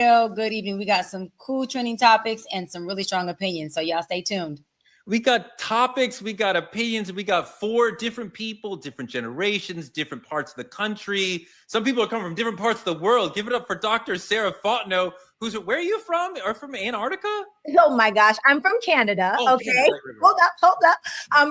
Good evening. We got some cool trending topics and some really strong opinions. So y'all stay tuned. We got topics, we got opinions, we got 4 different people, different generations, different parts of the country. Some people are coming from different parts of the world. Give it up for Dr. Sarah Fontenot, where are you from? Or from Antarctica? Oh my gosh, I'm from Canada. Okay, hold up.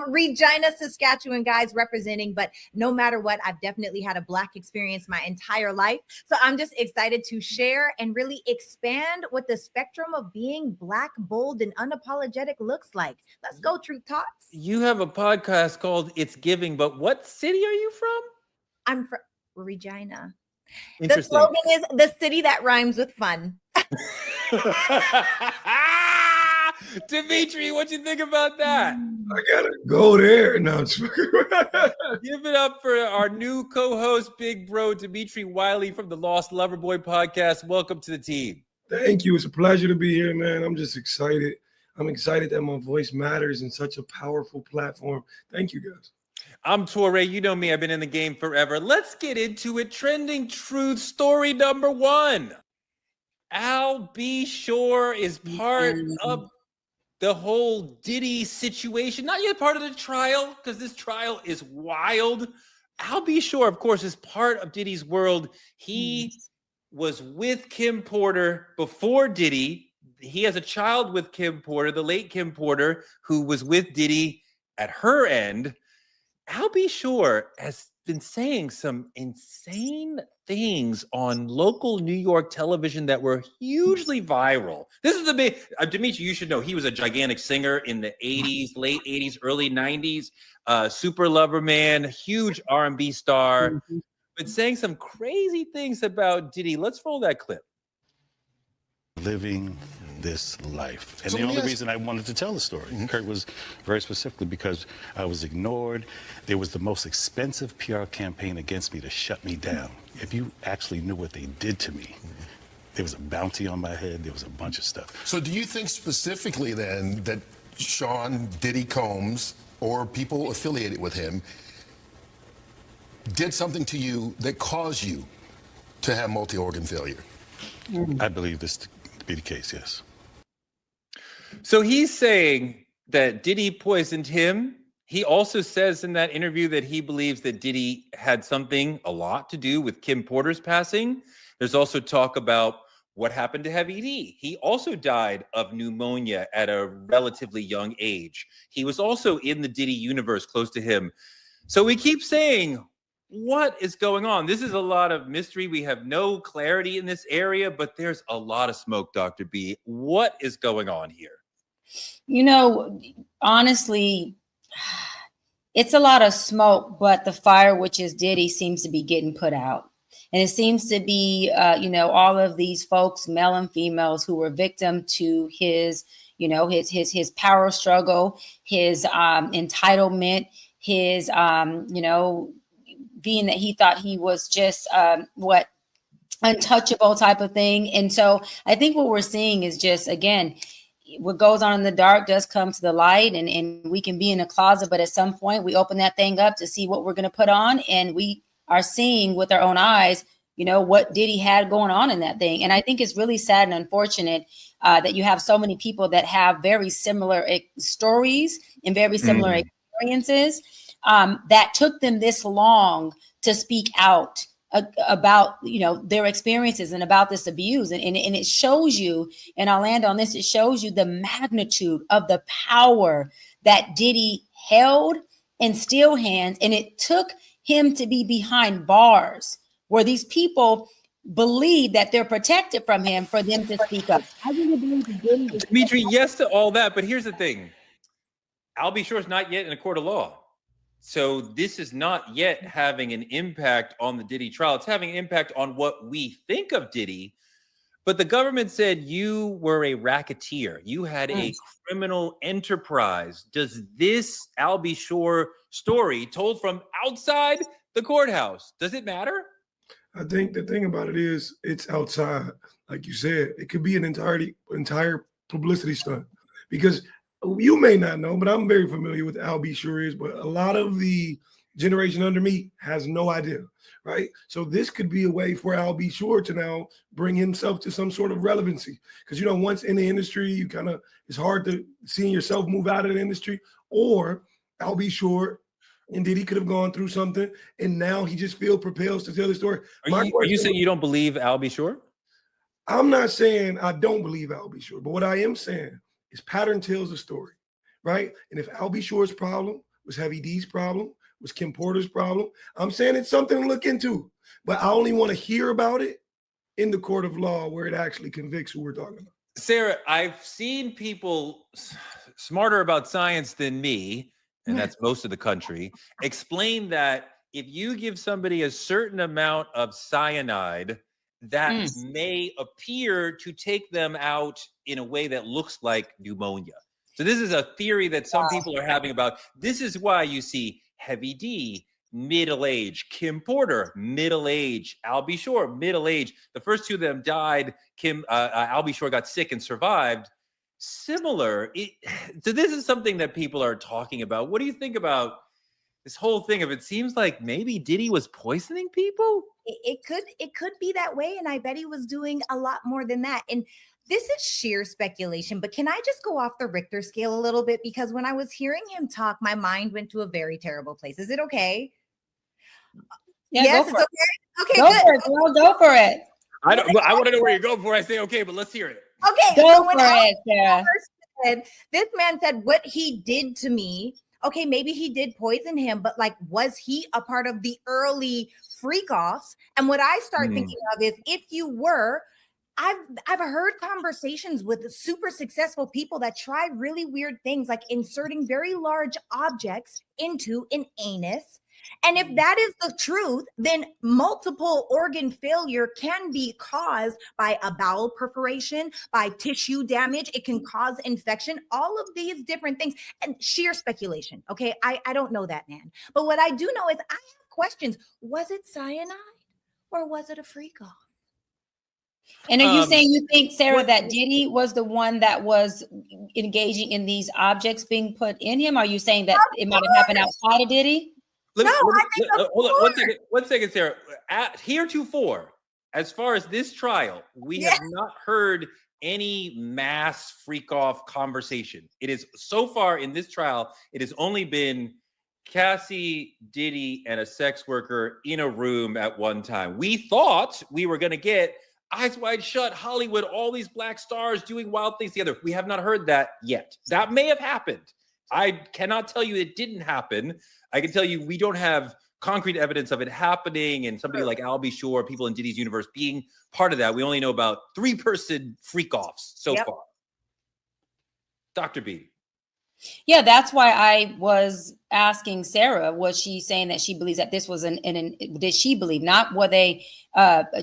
Regina, Saskatchewan, guys, representing. But no matter what, I've definitely had a Black experience my entire life. So I'm just excited to share and really expand what the spectrum of being Black, bold, and unapologetic looks like. Let's go, Truth Talks. You have a podcast called It's Giving, but what city are you from? I'm from Regina. The slogan is the city that rhymes with fun. Dimitri, what you think about that? I gotta go there now. Give it up for our new co-host, big bro Dimitri Wiley from the Lost Lover Boy podcast. Welcome to the team. Thank you. It's a pleasure to be here, man. I'm just excited. I'm excited that my voice matters in such a powerful platform. Thank you, guys. I'm Torre. You know me. I've been in the game forever. Let's get into it. Trending truth story number 1. Al B. Shore is part of the whole Diddy situation. Not yet part of the trial, because this trial is wild. Al B. Shore, of course, is part of Diddy's world. He was with Kim Porter before Diddy. He has a child with Kim Porter, the late Kim Porter, who was with Diddy at her end. Al B. Shore has been saying some insane things on local New York television that were hugely viral. This is the big, Dimitri, you should know, he was a gigantic singer in the 80s, late 80s, early 90s, super lover man, huge R&B star, but saying some crazy things about Diddy. Let's roll that clip. Living this life. And the only reason I wanted to tell the story, Kurt, was very specifically because I was ignored. There was the most expensive PR campaign against me to shut me down. If you actually knew what they did to me, there was a bounty on my head. There was a bunch of stuff. So do you think specifically then that Sean Diddy Combs or people affiliated with him did something to you that caused you to have multi-organ failure? I believe this to be the case, yes. So he's saying that Diddy poisoned him. He also says in that interview that he believes that Diddy had a lot to do with Kim Porter's passing. There's also talk about what happened to Heavy D. He also died of pneumonia at a relatively young age. He was also in the Diddy universe close to him. So we keep saying, what is going on? This is a lot of mystery. We have no clarity in this area, but there's a lot of smoke, Dr. B. What is going on here? You know, honestly, it's a lot of smoke, but the fire, which is Diddy, seems to be getting put out. And it seems to be, all of these folks, male and females, who were victim to his, his power struggle, his entitlement, his, being that he thought he was just untouchable type of thing. And so I think what we're seeing is just, again, what goes on in the dark does come to the light, and we can be in a closet, but at some point we open that thing up to see what we're going to put on, and we are seeing with our own eyes, what Diddy had going on in that thing. And I think it's really sad and unfortunate that you have so many people that have very similar stories and very similar experiences that took them this long to speak out about their experiences and about this abuse, and it shows you, and I'll land on this, it shows you the magnitude of the power that Diddy held and still hands, and it took him to be behind bars where these people believe that they're protected from him for them to speak up. I really believe Diddy, Dimitri, yes to all that, but here's the thing: Al B. Shore's not yet in a court of law. So this is not yet having an impact on the Diddy trial. It's having an impact on what we think of Diddy. But the government said you were a racketeer. You had a criminal enterprise. Does this Al B. Shore story told from outside the courthouse, does it matter? I think the thing about it is it's outside. Like you said, it could be an entire publicity stunt, because you may not know, but I'm very familiar with Al B. Shore, but a lot of the Generation under me has no idea, right? So this could be a way for Al B. Sure to now bring himself to some sort of relevancy. Because, once in the industry, you kind of, it's hard to seeing yourself move out of the industry. Or Al B. Sure and Diddy could have gone through something, and now he just feels propelled to tell the story. Are you saying you don't believe Al B. Sure? I'm not saying I don't believe Al B. Sure, but what I am saying is pattern tells the story, right? And if Al B. Sure's problem was Heavy D's problem, was Kim Porter's problem, I'm saying it's something to look into. But I only want to hear about it in the court of law where it actually convicts who we're talking about. Sarah, I've seen people smarter about science than me, and that's most of the country, explain that if you give somebody a certain amount of cyanide, that may appear to take them out in a way that looks like pneumonia. So this is a theory that some people are having about. This is why you see Heavy D, middle age, Kim Porter, middle age, Al B. Sure, middle age. The first two of them died. Al B. Sure got sick and survived. Similar. So this is something that people are talking about. What do you think about this whole thing of it seems like maybe Diddy was poisoning people? It could be that way, and I bet he was doing a lot more than that. And this is sheer speculation, but can I just go off the Richter scale a little bit? Because when I was hearing him talk, my mind went to a very terrible place. Is it okay? Yeah, yes, it's okay. Okay, go good. for it, girl. Go for it. I want to know where you're going before I say okay, but let's hear it. Okay, go so when for it, Sarah. This man said what he did to me. Okay, maybe he did poison him, but like, was he a part of the early freak offs? And what I start thinking of is if you were, I've heard conversations with super successful people that try really weird things like inserting very large objects into an anus. And if that is the truth, then multiple organ failure can be caused by a bowel perforation, by tissue damage. It can cause infection, all of these different things, and sheer speculation. Okay, I don't know that, man. But what I do know is I have questions. Was it cyanide or was it a freak off? And are you saying you think, Sarah, that Diddy was the one that was engaging in these objects being put in him? Are you saying that it might have happened outside of Diddy? Hold on 1 second, Sarah. Heretofore, as far as this trial, we have not heard any mass freak off conversation. It is so far in this trial, it has only been Cassie, Diddy, and a sex worker in a room at one time. We thought we were going to get Eyes Wide Shut, Hollywood, all these black stars doing wild things together. We have not heard that yet. That may have happened. I cannot tell you it didn't happen. I can tell you we don't have concrete evidence of it happening and somebody like Al B. Sure, people in Diddy's universe being part of that. We only know about 3-person freak-offs so far. Dr. B. Yeah, that's why I was asking Sarah, was she saying that she believes that this was did she believe, not were they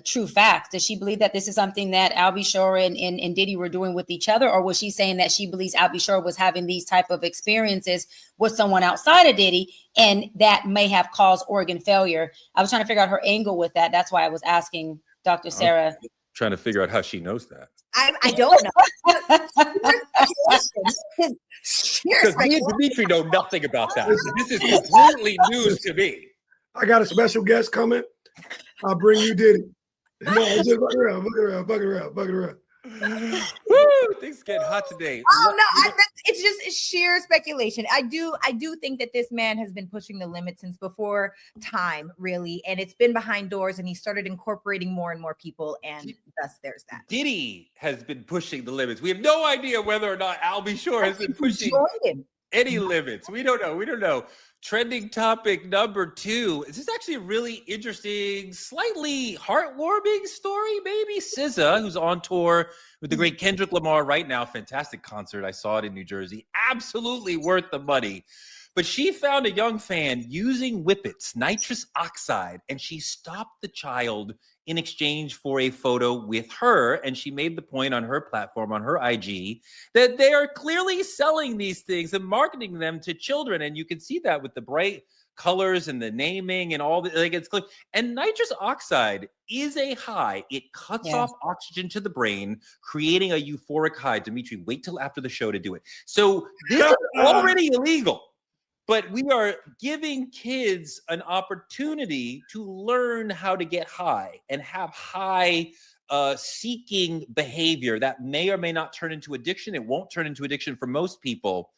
true facts? Does she believe that this is something that Al B. Sure and Diddy were doing with each other? Or was she saying that she believes Al B. Sure was having these type of experiences with someone outside of Diddy and that may have caused organ failure? I was trying to figure out her angle with that. That's why I was asking Dr. Sarah. Trying to figure out how she knows that. I don't know. Because me and Dimitri know nothing about that. This is completely news to me. I got a special guest coming. I'll bring you Diddy. No, just buck it around. Woo, things get hot today. Oh no, it's sheer speculation. I do think that this man has been pushing the limit since before time, really, and it's been behind doors, and he started incorporating more and more people, and thus there's that. Diddy has been pushing the limits. We have no idea whether or not Al B. Sure has been pushing any limits. We don't know. Trending topic number 2. This is actually a really interesting, slightly heartwarming story, maybe. SZA, who's on tour with the great Kendrick Lamar right now. Fantastic concert. I saw it in New Jersey. Absolutely worth the money. But she found a young fan using whippets, nitrous oxide, and she stopped the child in exchange for a photo with her. And she made the point on her platform, on her IG, that they are clearly selling these things and marketing them to children. And you can see that with the bright colors and the naming and all the, like, it's clear. And nitrous oxide is a high. It cuts off oxygen to the brain, creating a euphoric high. Dimitri, wait till after the show to do it. So this is already illegal. but we are giving kids an opportunity to learn how to get high and have high seeking behavior that may or may not turn into addiction. It won't turn into addiction for most people.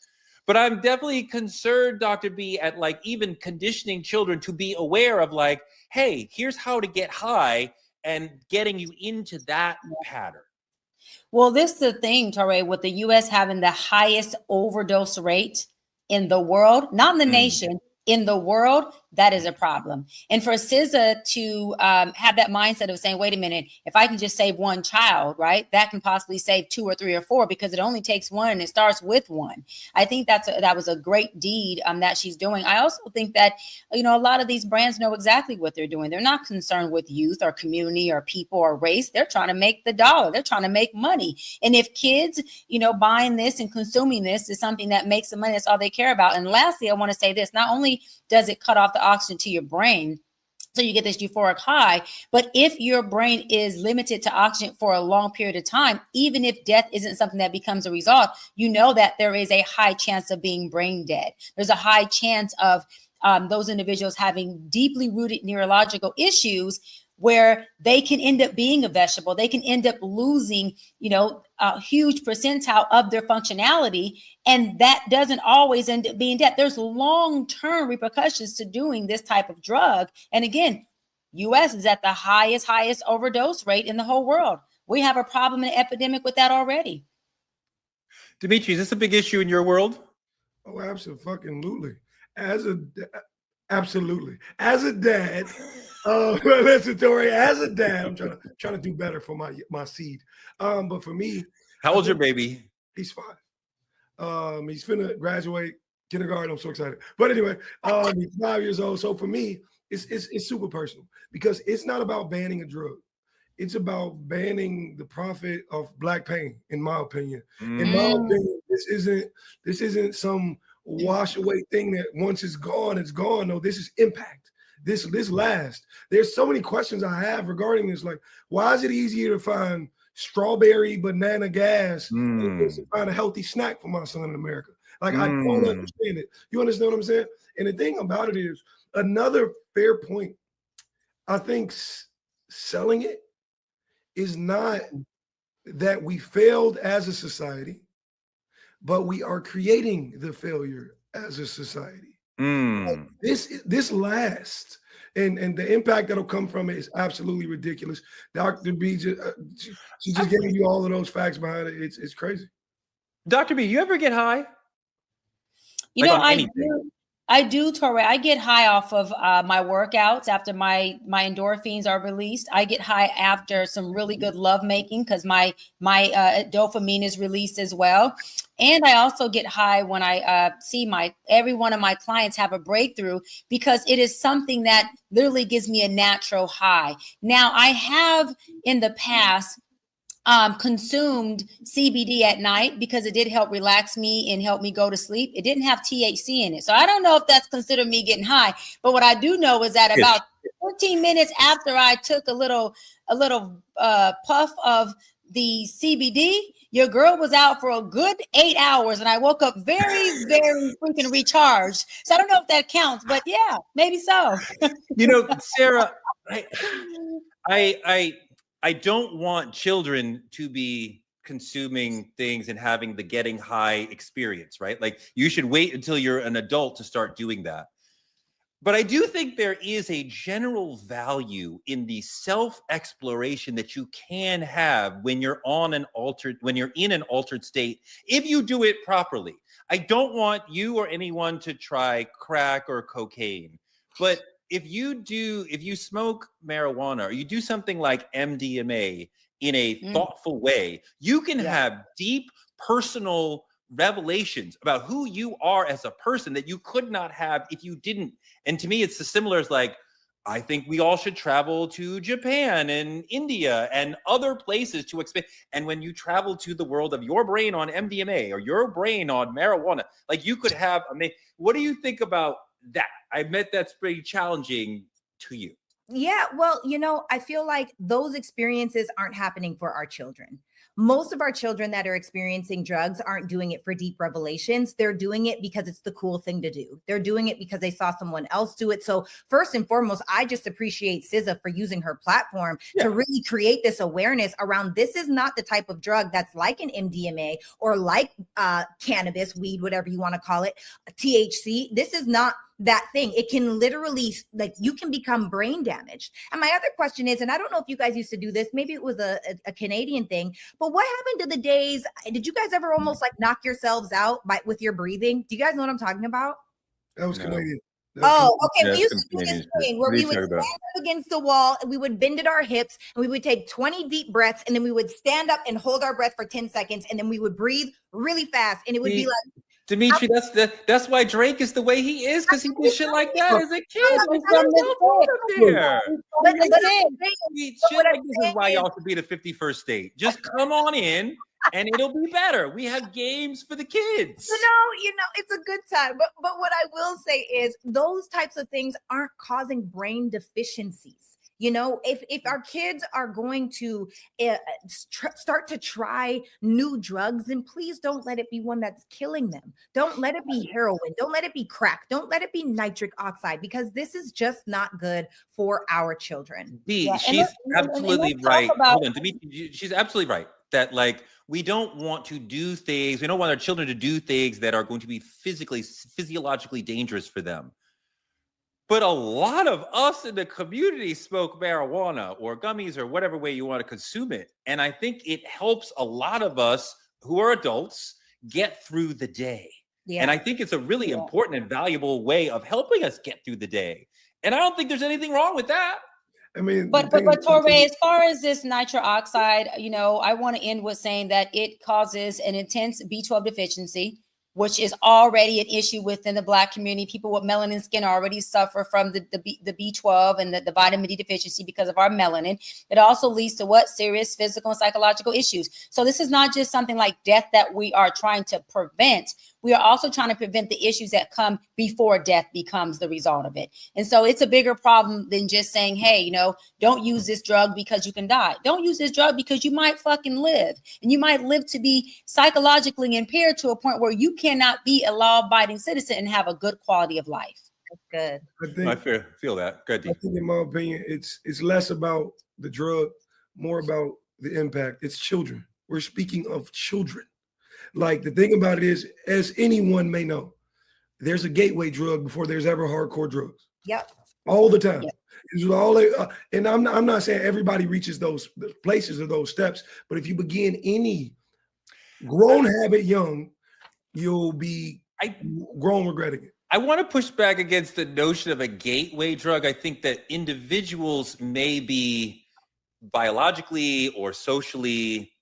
But I'm definitely concerned, Dr. B, at like even conditioning children to be aware of like, hey, here's how to get high and getting you into that pattern. Well, this is the thing, Torre, with the U.S. having the highest overdose rate in the world, not in the nation, in the world, that is a problem. And for SZA to have that mindset of saying, wait a minute, if I can just save one child, right, that can possibly save 2 or 3 or 4 because it only takes one and it starts with one. I think that was a great deed that she's doing. I also think that, you know, a lot of these brands know exactly what they're doing. They're not concerned with youth or community or people or race. They're trying to make the dollar. They're trying to make money. And if kids, you know, buying this and consuming this is something that makes them money, that's all they care about. And lastly, I want to say this, not only does it cut off the oxygen to your brain, so you get this euphoric high, but if your brain is limited to oxygen for a long period of time, even if death isn't something that becomes a result, you know that there is a high chance of being brain dead. There's a high chance of those individuals having deeply rooted neurological issues where they can end up being a vegetable. They can end up losing, you know, a huge percentile of their functionality. And that doesn't always end up being death. There's long-term repercussions to doing this type of drug. And again, U.S. is at the highest overdose rate in the whole world. We have a problem, an epidemic with that already. Dimitri, is this a big issue in your world? Oh, absolutely. Absolutely. As a dad, listen, Tori, as a dad, I'm trying to do better for my seed. But for me, how old's your baby? He's 5. He's finna graduate kindergarten. I'm so excited. But anyway, he's 5 years old. So for me, it's super personal because it's not about banning a drug. It's about banning the profit of Black pain, in my opinion. In my opinion, this isn't some wash away thing that once it's gone, it's gone. No, this is impact. This lasts. There's so many questions I have regarding this. Like, why is it easier to find strawberry banana gas than to find a healthy snack for my son in America? Like, I don't understand it. You understand what I'm saying? And the thing about it is, another fair point, I think selling it is not that we failed as a society, but we are creating the failure as a society. Like this lasts, and the impact that'll come from it is absolutely ridiculous. Dr. B, she just gave you all of those facts behind it. It's crazy. Dr. B, you ever get high? You know, I do, Torre. I get high off of my workouts after my endorphins are released. I get high after some really good love making because my dopamine is released as well. And I also get high when I see every one of my clients have a breakthrough because it is something that literally gives me a natural high. Now, I have in the past consumed CBD at night because it did help relax me and help me go to sleep. It didn't have THC in it. So I don't know if that's considered me getting high, but what I do know is that about 15 minutes after I took a little puff of the CBD, your girl was out for a good 8 hours and I woke up very, very freaking recharged. So I don't know if that counts, but yeah, maybe so. You know, Sarah, I don't want children to be consuming things and having the getting high experience, right? Like you should wait until you're an adult to start doing that. But I do think there is a general value in the self-exploration that you can have when you're in an altered state, if you do it properly. I don't want you or anyone to try crack or cocaine, but if you smoke marijuana or you do something like MDMA in a thoughtful way, you can have deep personal revelations about who you are as a person that you could not have if you didn't. And to me, it's as similar as like, I think we all should travel to Japan and India and other places to expand. And when you travel to the world of your brain on MDMA or your brain on marijuana, like you could have, what do you think about that? I bet that's pretty challenging to you. Yeah, well, you know, I feel like those experiences aren't happening for our children. most of our children that are experiencing drugs aren't doing it for deep revelations. They're doing it because it's the cool thing to do. They're doing it because they saw someone else do it. So first and foremost, I just appreciate SZA for using her platform to really create this awareness around this is not the type of drug that's like an MDMA or like cannabis, weed, whatever you want to call it, THC. This is not that thing. It can literally, like, you can become brain damaged. And my other question is, and I don't know if you guys used to do this, maybe it was a Canadian thing, but what happened to the days, did you guys ever almost like knock yourselves out with your breathing? Do you guys know what I'm talking about? That was Canadian. Oh, okay. Yeah, we used to do this thing where we would stand up against the wall and we would bend at our hips and we would take 20 deep breaths and then we would stand up and hold our breath for 10 seconds and then we would breathe really fast and it would be like, Dimitri, that's why Drake is the way he is, because he did shit like that as a kid. But This is why y'all should be the 51st state. Just come on in and it'll be better. We have games for the kids. You know, it's a good time. But what I will say is those types of things aren't causing brain deficiencies. You know, if our kids are going to start to try new drugs, then please don't let it be one that's killing them. Don't let it be heroin. Don't let it be crack. Don't let it be nitric oxide, because this is just not good for our children. She's absolutely right. Hold on, Dimitri, she's absolutely right. That, like, we don't want to do things. We don't want our children to do things that are going to be physiologically dangerous for them. But a lot of us in the community smoke marijuana or gummies or whatever way you want to consume it. And I think it helps a lot of us who are adults get through the day. Yeah. And I think it's a really important and valuable way of helping us get through the day. And I don't think there's anything wrong with that. I mean, but Torbay, as far as this nitric oxide, you know, I want to end with saying that it causes an intense B12 deficiency, which is already an issue within the Black community. People with melanin skin already suffer from the B12 and the vitamin D deficiency because of our melanin. It also leads to serious physical and psychological issues. So this is not just something like death that we are trying to prevent. We are also trying to prevent the issues that come before death becomes the result of it. And so it's a bigger problem than just saying, hey, you know, don't use this drug because you can die. Don't use this drug because you might fucking live. And you might live to be psychologically impaired to a point where you cannot be a law-abiding citizen and have a good quality of life. That's good. I feel that. Good. I think, in my opinion, it's less about the drug, more about the impact. It's children. We're speaking of children. Like, the thing about it is, as anyone may know, there's a gateway drug before there's ever hardcore drugs. Yep. All the time. Yep. It's all, and I'm not saying everybody reaches those places or those steps, but if you begin any grown habit young, you'll be grown regretting it. I want to push back against the notion of a gateway drug. I think that individuals may be biologically or socially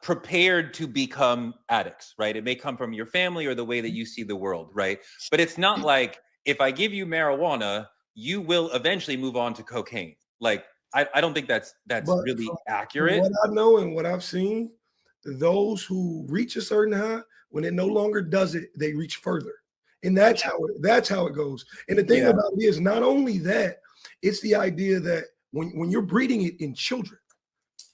prepared to become addicts, right? It may come from your family or the way that you see the world, right? But it's not like, if I give you marijuana, you will eventually move on to cocaine. Like, I don't think that's really accurate. What I know and what I've seen, those who reach a certain high, when it no longer does it, they reach further. And that's how it goes. And the thing about it is, not only that, it's the idea that when you're breeding it in children,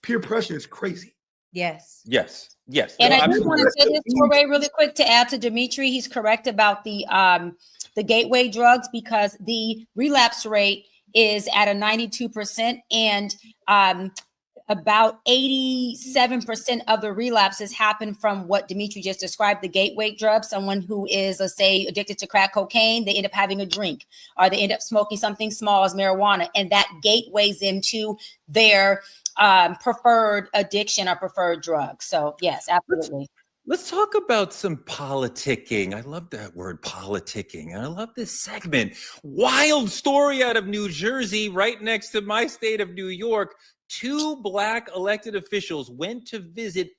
peer pressure is crazy. Yes. And I just want to say this, Torbay, really quick, to add to Dimitri. He's correct about the gateway drugs, because the relapse rate is at a 92%, and about 87% of the relapses happen from what Dimitri just described, the gateway drug. Someone who is, let's say, addicted to crack cocaine, they end up having a drink, or they end up smoking something small as marijuana, and that gateways into their preferred addiction or preferred drug. So yes, absolutely. Let's talk about some politicking. I love that word, politicking. And I love this segment. Wild story out of New Jersey, right next to my state of New York. 2 Black elected officials went to visit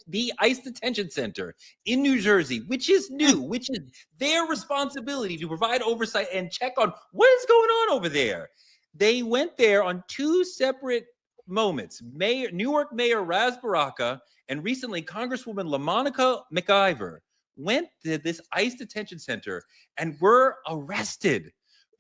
the ICE detention center in New Jersey, which is new, which is their responsibility to provide oversight and check on what is going on over there. They went there on 2 separate moments. Newark Mayor Ras Baraka and recently Congresswoman LaMonica McIver went to this ICE detention center and were arrested.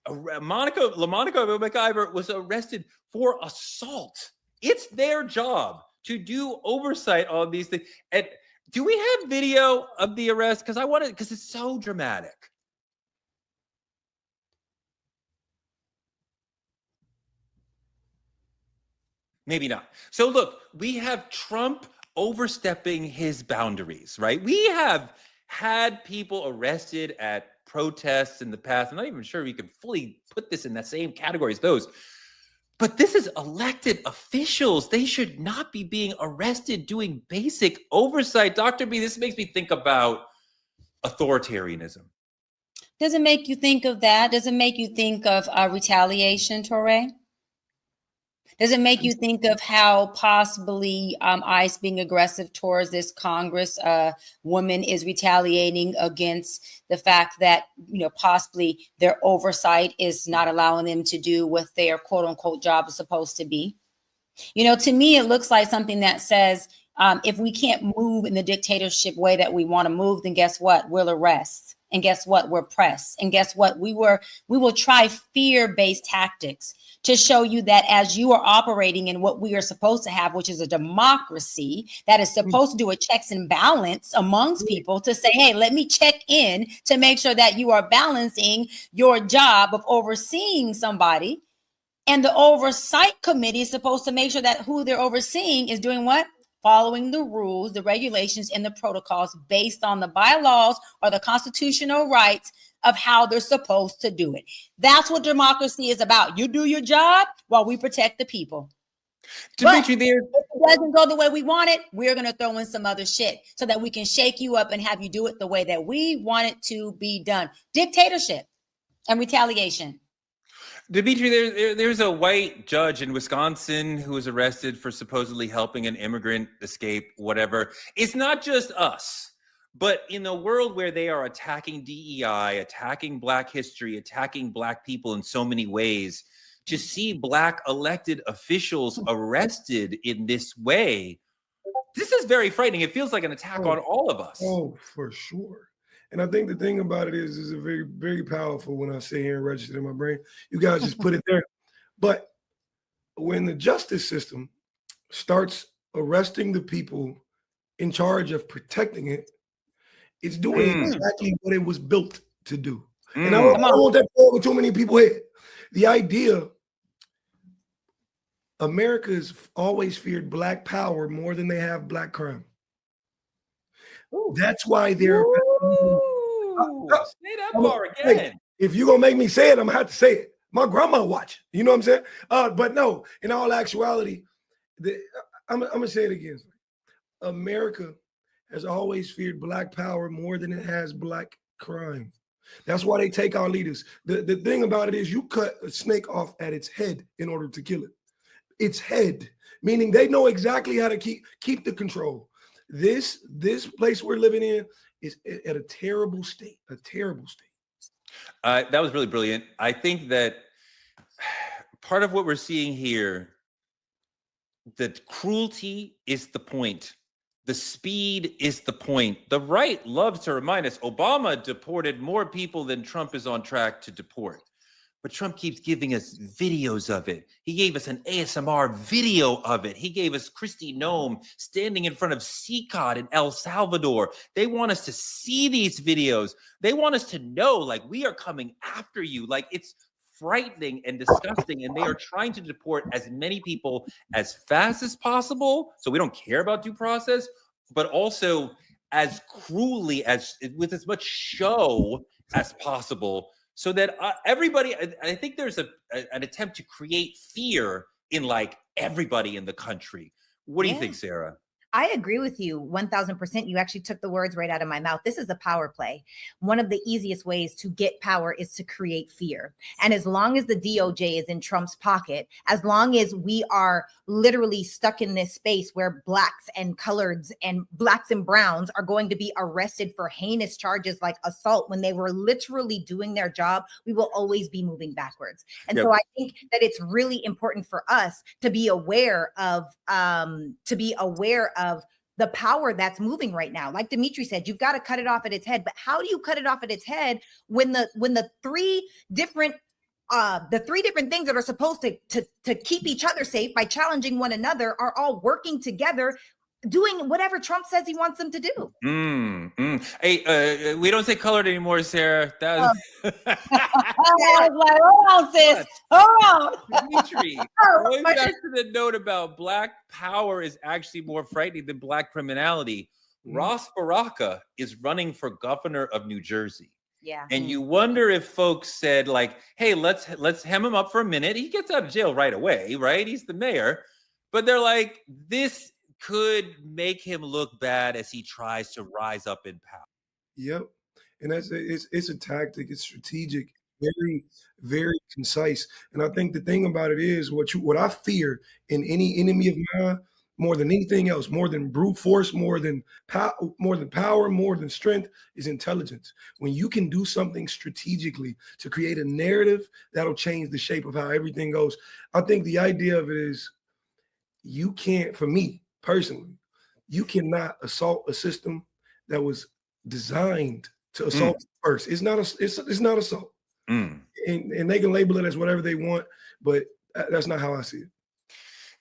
LaMonica McIver was arrested for assault. It's their job to do oversight on these things. And do we have video of the arrest? Because I want it, because it's so dramatic. Maybe not. So look, we have Trump overstepping his boundaries, right? We have had people arrested at protests in the past. I'm not even sure we can fully put this in the same category as those. But this is elected officials. They should not be being arrested doing basic oversight. Dr. B, this makes me think about authoritarianism. Does it make you think of that? Does it make you think of retaliation, Torre? Does it make you think of how possibly ICE being aggressive towards this Congress woman is retaliating against the fact that, you know, possibly their oversight is not allowing them to do what their quote unquote job is supposed to be? You know, to me, it looks like something that says, if we can't move in the dictatorship way that we want to move, then guess what? We'll arrest. And guess what? We're pressed. And guess what? We will try fear-based tactics to show you that as you are operating in what we are supposed to have, which is a democracy that is supposed to do a checks and balance amongst people to say, hey, let me check in to make sure that you are balancing your job of overseeing somebody. And the oversight committee is supposed to make sure that who they're overseeing is doing what? Following the rules, the regulations, and the protocols based on the bylaws or the constitutional rights of how they're supposed to do it. That's what democracy is about. You do your job while we protect the people. Dimitri, there. If it doesn't go the way we want it, we're going to throw in some other shit so that we can shake you up and have you do it the way that we want it to be done. Dictatorship and retaliation. Dimitri, there's a white judge in Wisconsin who was arrested for supposedly helping an immigrant escape, whatever. It's not just us, but in a world where they are attacking DEI, attacking Black history, attacking Black people in so many ways, to see Black elected officials arrested in this way, this is very frightening. It feels like an attack on all of us. Oh, for sure. And I think the thing about it is a very, very powerful when I sit here and register in my brain. You guys just put it there. But when the justice system starts arresting the people in charge of protecting it, it's doing exactly what it was built to do. And I don't want that to go over too many people's head. The idea, America has always feared Black power more than they have Black crime. That's why they're. Say that bar again. If you're gonna make me say it, I'm gonna have to say it. My grandma watch. You know what I'm saying? But no, in all actuality, I'm gonna say it again. America has always feared Black power more than it has Black crime. That's why they take our leaders. The thing about it is you cut a snake off at its head in order to kill it. Its head, meaning they know exactly how to keep the control. This place we're living in is at a terrible state, That was really brilliant. I think that part of what we're seeing here, that cruelty is the point. The speed is the point. The right loves to remind us Obama deported more people than Trump is on track to deport. But Trump keeps giving us videos of it. He gave us an ASMR video of it. He gave us Kristi Noem standing in front of CCOT in El Salvador. They want us to see these videos. They want us to know, like, we are coming after you. Like, it's frightening and disgusting. And they are trying to deport as many people as fast as possible. So we don't care about due process, but also as cruelly, with as much show as possible. So that everybody, I think there's an attempt to create fear in like everybody in the country. What do you think, Sarah? I agree with you 1000%. You actually took the words right out of my mouth. This is a power play. One of the easiest ways to get power is to create fear. And as long as the DOJ is in Trump's pocket, as long as we are literally stuck in this space where Blacks and coloreds and Blacks and browns are going to be arrested for heinous charges like assault when they were literally doing their job, we will always be moving backwards. And so I think that it's really important for us to be aware of the power that's moving right now. Like Dimitri said, you've got to cut it off at its head. But how do you cut it off at its head when the three different the three different things that are supposed to keep each other safe by challenging one another are all working together, doing whatever Trump says he wants them to do. Hey, we don't say colored anymore, Sarah. That was... I was like, hold on, sis. Hold on. Dimitri, going back to the note about Black power is actually more frightening than Black criminality. Ross Baraka is running for governor of New Jersey. Yeah. And you wonder if folks said, like, hey, let's hem him up for a minute. He gets out of jail right away, right? He's the mayor. But they're like, this could make him look bad as he tries to rise up in power. Yep. And it's a tactic, it's strategic, very, very concise. And I think the thing about it is what I fear in any enemy of mine more than anything else, more than brute force, more than power, more than strength, is intelligence. When you can do something strategically to create a narrative, that'll change the shape of how everything goes. I think the idea of it is you can't, for me personally, you cannot assault a system that was designed to assault first. It's not assault. And they can label it as whatever they want, but that's not how I see it.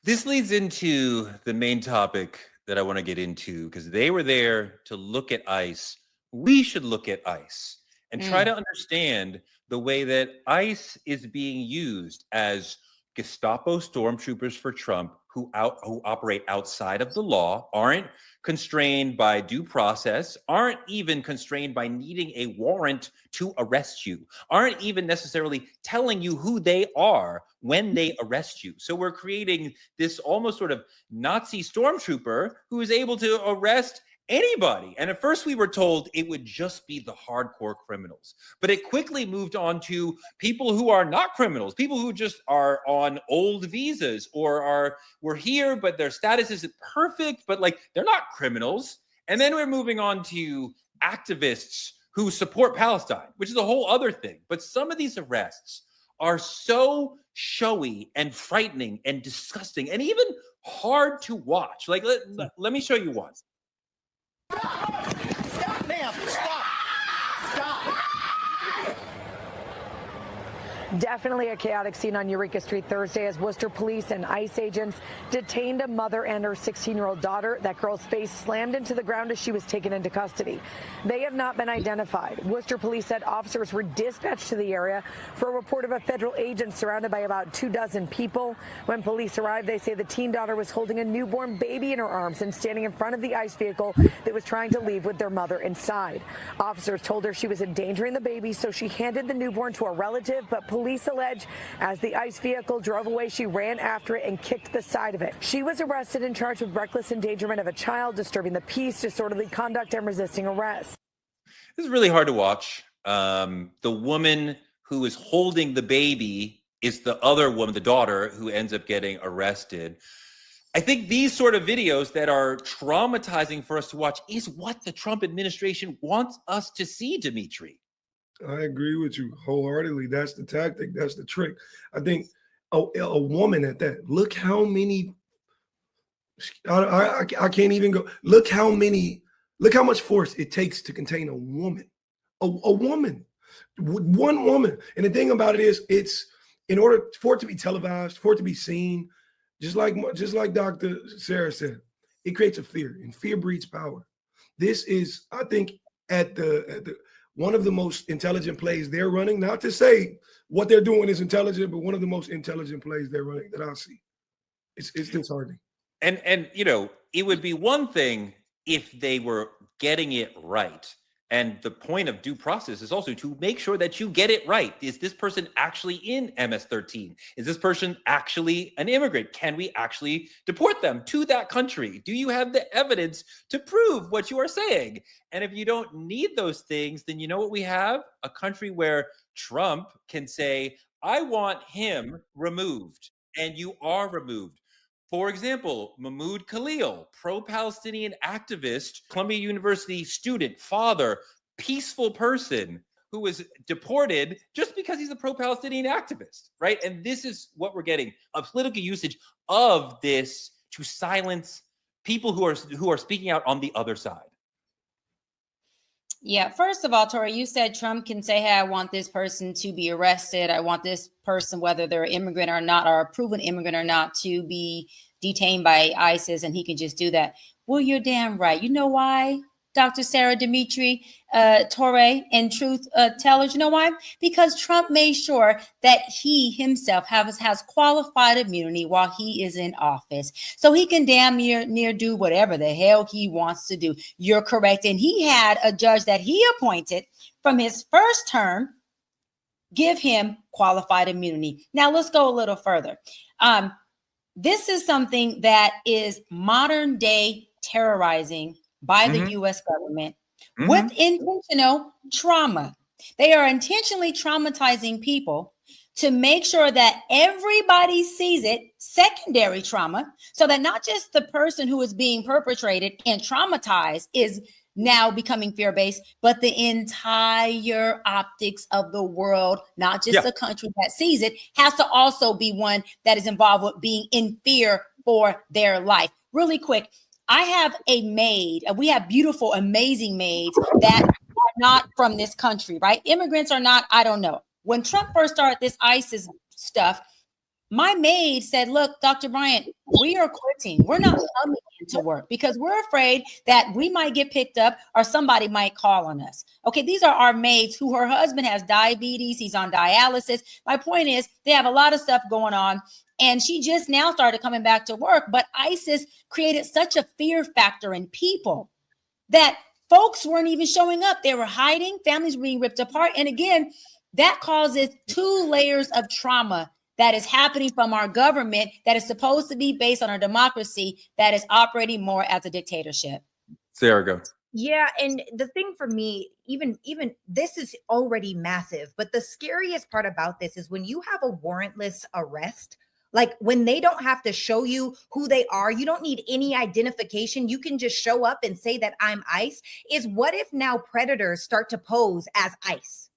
This leads into the main topic that I want to get into, because they were there to look at ICE. We should look at ICE and try to understand the way that ICE is being used as Gestapo stormtroopers for Trump who operate outside of the law, aren't constrained by due process, aren't even constrained by needing a warrant to arrest you, aren't even necessarily telling you who they are when they arrest you. So we're creating this almost sort of Nazi stormtrooper who is able to arrest anybody. And at first we were told it would just be the hardcore criminals, but it quickly moved on to people who are not criminals, people who just are on old visas or were here, but their status isn't perfect, but like they're not criminals. And then we're moving on to activists who support Palestine, which is a whole other thing. But some of these arrests are so showy and frightening and disgusting and even hard to watch. Like, let me show you one. Stop, ma'am. Stop. Stop. Definitely a chaotic scene on Eureka Street Thursday as Worcester police and ICE agents detained a mother and her 16-year-old daughter. That girl's face slammed into the ground as she was taken into custody. They have not been identified. Worcester police said officers were dispatched to the area for a report of a federal agent surrounded by about 24 people. When police arrived, they say the teen daughter was holding a newborn baby in her arms and standing in front of the ICE vehicle that was trying to leave with their mother inside. Officers told her she was endangering the baby, so she handed the newborn to a relative, but police allege as the ICE vehicle drove away, she ran after it and kicked the side of it. She was arrested and charged with reckless endangerment of a child, disturbing the peace, disorderly conduct, and resisting arrest. This is really hard to watch. The woman who is holding the baby is the other woman, the daughter, who ends up getting arrested. I think these sort of videos that are traumatizing for us to watch is what the Trump administration wants us to see, Dimitri. I agree with you wholeheartedly. That's the tactic. That's the trick. I think a woman at that. Look how many. I can't even go. Look how much force it takes to contain a woman. A woman, one woman. And the thing about it is, it's in order for it to be televised, for it to be seen, just like Dr. Sarah said, it creates a fear, and fear breeds power. This is, I think, at the one of the most intelligent plays they're running. Not to say what they're doing is intelligent, but one of the most intelligent plays they're running that I see. It's disheartening. And you know, it would be one thing if they were getting it right. And the point of due process is also to make sure that you get it right. Is this person actually in MS-13? Is this person actually an immigrant? Can we actually deport them to that country? Do you have the evidence to prove what you are saying? And if you don't need those things, then you know what we have? A country where Trump can say, I want him removed, and you are removed. For example, Mahmoud Khalil, pro-Palestinian activist, Columbia University student, father, peaceful person who was deported just because he's a pro-Palestinian activist, right? And this is what we're getting, a political usage of this to silence people who are speaking out on the other side. Yeah, first of all, Tori, you said Trump can say, hey, I want this person to be arrested. I want this person, whether they're an immigrant or not, or a proven immigrant or not, to be detained by ISIS, and he can just do that. Well, you're damn right. You know why, Dr. Sarah Dimitri, Torre, and Truth Tellers? You know why? Because Trump made sure that he himself has qualified immunity while he is in office. So he can damn near do whatever the hell he wants to do. You're correct. And he had a judge that he appointed from his first term give him qualified immunity. Now, let's go a little further. This is something that is modern day terrorizing by the U.S. government with intentional trauma. They are intentionally traumatizing people to make sure that everybody sees it, secondary trauma, so that not just the person who is being perpetrated and traumatized is now becoming fear-based, but the entire optics of the world, not just the country that sees it, has to also be one that is involved with being in fear for their life. Really quick, I have a maid. We have beautiful, amazing maids that are not from this country, right? Immigrants are not, I don't know. When Trump first started this ISIS stuff, my maid said, look, Dr. Bryant, we are quitting. We're not coming into work because we're afraid that we might get picked up or somebody might call on us. Okay, these are our maids who her husband has diabetes. He's on dialysis. My point is they have a lot of stuff going on. And she just now started coming back to work. But ISIS created such a fear factor in people that folks weren't even showing up. They were hiding. Families were being ripped apart. And again, that causes 2 layers of trauma that is happening from our government that is supposed to be based on our democracy that is operating more as a dictatorship. Sarah, go. Yeah, and the thing for me, even this is already massive, but the scariest part about this is when you have a warrantless arrest, like when they don't have to show you who they are, you don't need any identification. You can just show up and say that I'm ICE. Is what if now predators start to pose as ICE?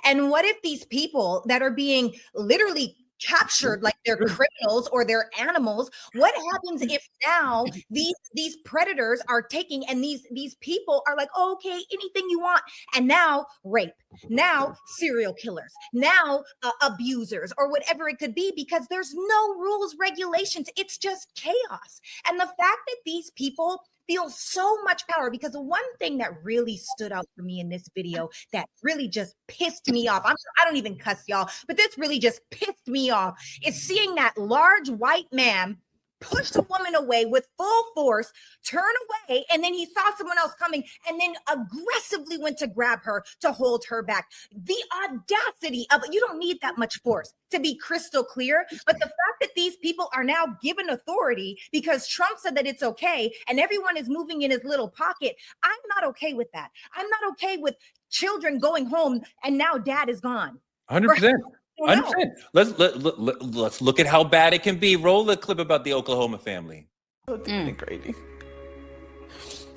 And what if these people that are being literally captured like they're criminals or they're animals? What happens if now these predators are taking and these people are like, oh, okay, anything you want, and now rape, now serial killers, now abusers, or whatever it could be, because there's no rules, regulations. It's just chaos. And the fact that these people feel so much power, because the one thing that really stood out for me in this video that really just pissed me off, I don't even cuss, y'all, but this really just pissed me off, is seeing that large white man pushed a woman away with full force, turn away, and then he saw someone else coming and then aggressively went to grab her to hold her back. The audacity of it. You don't need that much force to be crystal clear, but the fact that these people are now given authority because Trump said that it's okay and everyone is moving in his little pocket, I'm not okay with that. I'm not okay with children going home and now dad is gone. 100%. 100%. Let's look at how bad it can be. Roll the clip about the Oklahoma family. Crazy.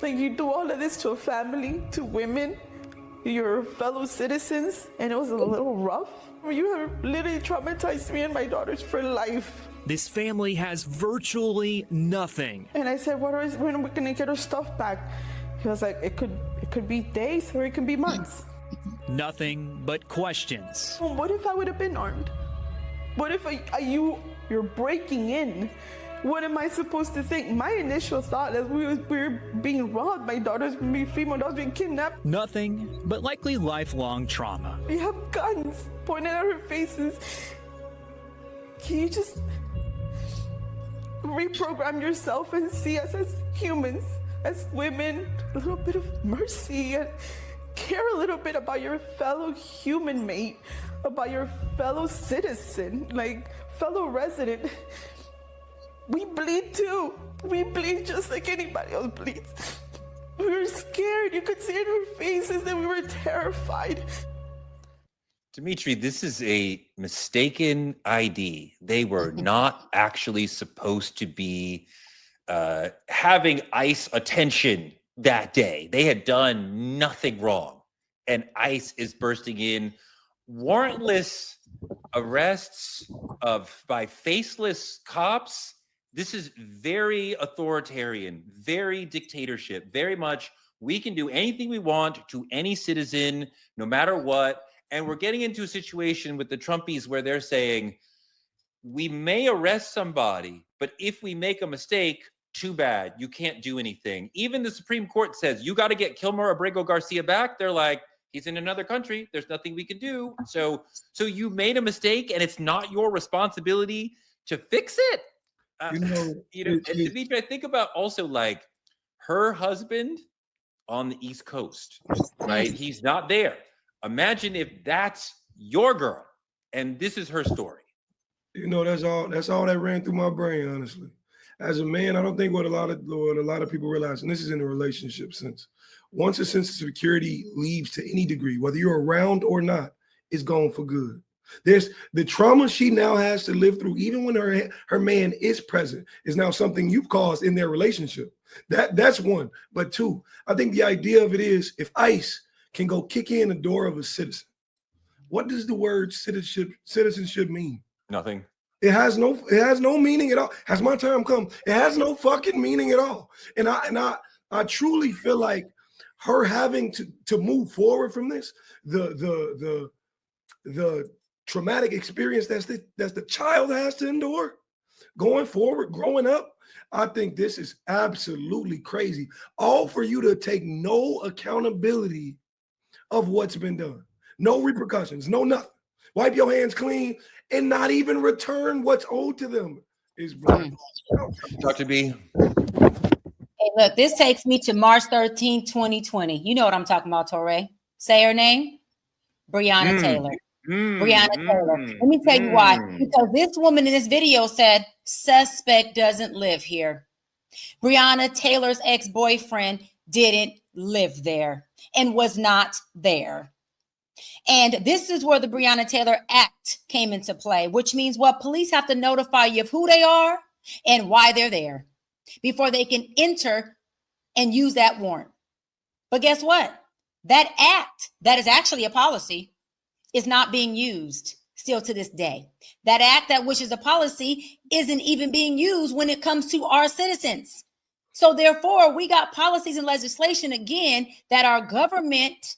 Like, you do all of this to a family, to women, your fellow citizens, and it was a little rough. You have literally traumatized me and my daughters for life. This family has virtually nothing. And I said, when are we gonna get our stuff back? He was like, it could be days or it can be months. Nothing but questions. Well, what if I would have been armed? What if you're breaking in? What am I supposed to think? My initial thought is we were being robbed. My daughter's being female daughters being kidnapped. Nothing but likely lifelong trauma. We have guns pointed at our faces. Can you just reprogram yourself and see us as humans, as women, a little bit of mercy, and care a little bit about your fellow human mate, about your fellow citizen, like fellow resident. We bleed too. We bleed just like anybody else bleeds. We were scared. You could see in our faces that we were terrified. Dimitri, this is a mistaken ID. They were not actually supposed to be having ICE attention that day. They had done nothing wrong. And ICE is bursting in. Warrantless arrests by faceless cops. This is very authoritarian, very dictatorship, very much We can do anything we want to any citizen, no matter what. And we're getting into a situation with the Trumpies where they're saying, we may arrest somebody, but if we make a mistake, too bad. You can't do anything. Even the Supreme Court says, you got to get Kilmer Abrego Garcia back. They're like, he's in another country. There's nothing we can do. So you made a mistake, and it's not your responsibility to fix it. Demetri, I think about also like her husband on the East Coast, right? He's not there. Imagine if that's your girl, and this is her story. That's all that ran through my brain, honestly. As a man, I don't think what a lot of people realize, and this is in a relationship sense. Once a sense of security leaves to any degree, whether you're around or not, it's gone for good. There's the trauma she now has to live through, even when her man is present, is now something you've caused in their relationship. That's one. But two, I think the idea of it is, if ICE can go kick in the door of a citizen, what does the word citizenship mean? Nothing. It has no meaning at all. Has my time come? It has no fucking meaning at all. And I truly feel like her having to move forward from this, the traumatic experience that's the child has to endure going forward, growing up. I think this is absolutely crazy. All for you to take no accountability of what's been done. No repercussions, no nothing. Wipe your hands clean and not even return what's owed to them. Is Dr. B. Hey, look, this takes me to March 13, 2020. You know what I'm talking about, Torre. Say her name. Breonna Taylor. Breonna Taylor. Let me tell you why. Because this woman in this video said, suspect doesn't live here. Breonna Taylor's ex-boyfriend didn't live there and was not there. And this is where the Breonna Taylor Act came into play, which means what? Police have to notify you of who they are and why they're there before they can enter and use that warrant. But guess what? That act, that is actually a policy, is not being used still to this day. That act, that which is a policy, isn't even being used when it comes to our citizens. So therefore, we got policies and legislation again that our government,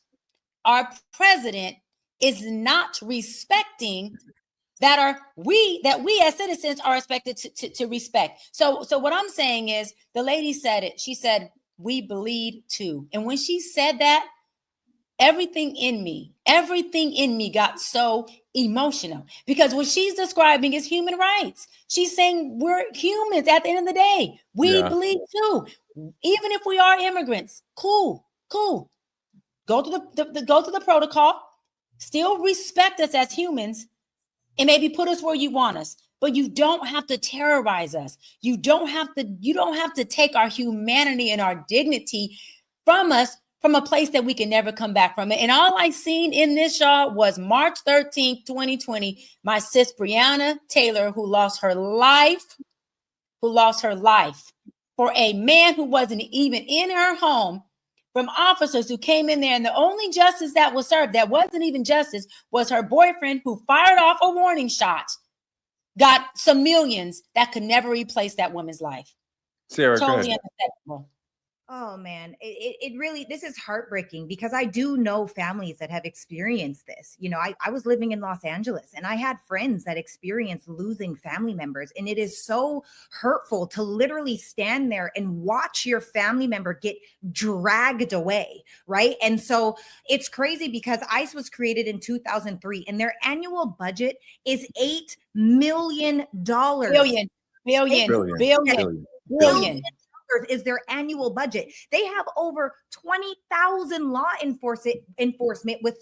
our president, is not respecting, that we as citizens are expected to respect. So what I'm saying is, the lady said it. She said, we bleed too. And when she said that, everything in me got so emotional, because what she's describing is human rights. She's saying we're humans at the end of the day. We bleed too. Even if we are immigrants, cool. Go to the protocol, still respect us as humans, and maybe put us where you want us. But you don't have to terrorize us. You don't have to take our humanity and our dignity from us, from a place that we can never come back from it. And all I seen in this, y'all, was March 13th, 2020, my sis Breonna Taylor, who lost her life for a man who wasn't even in her home, from officers who came in there. And the only justice that was served, that wasn't even justice, was her boyfriend, who fired off a warning shot, got some millions that could never replace that woman's life. Sarah, totally unacceptable. Oh man, it really, this is heartbreaking, because I do know families that have experienced this. You know, I was living in Los Angeles, and I had friends that experienced losing family members. And it is so hurtful to literally stand there and watch your family member get dragged away, right? And so it's crazy, because ICE was created in 2003, and their annual budget is $8 million. Billion. Is their annual budget. They have over 20,000 law enforcement with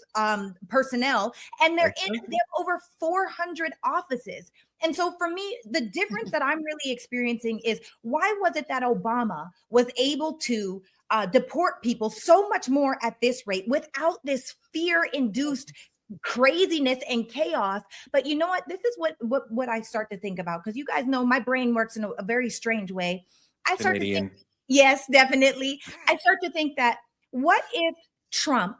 personnel, and they have over 400 offices. And so for me, the difference that I'm really experiencing is, why was it that Obama was able to deport people so much more at this rate without this fear-induced craziness and chaos? But you know what? This is what I start to think about, because you guys know my brain works in a very strange way. I start to think, yes, definitely. I start to think that, what if Trump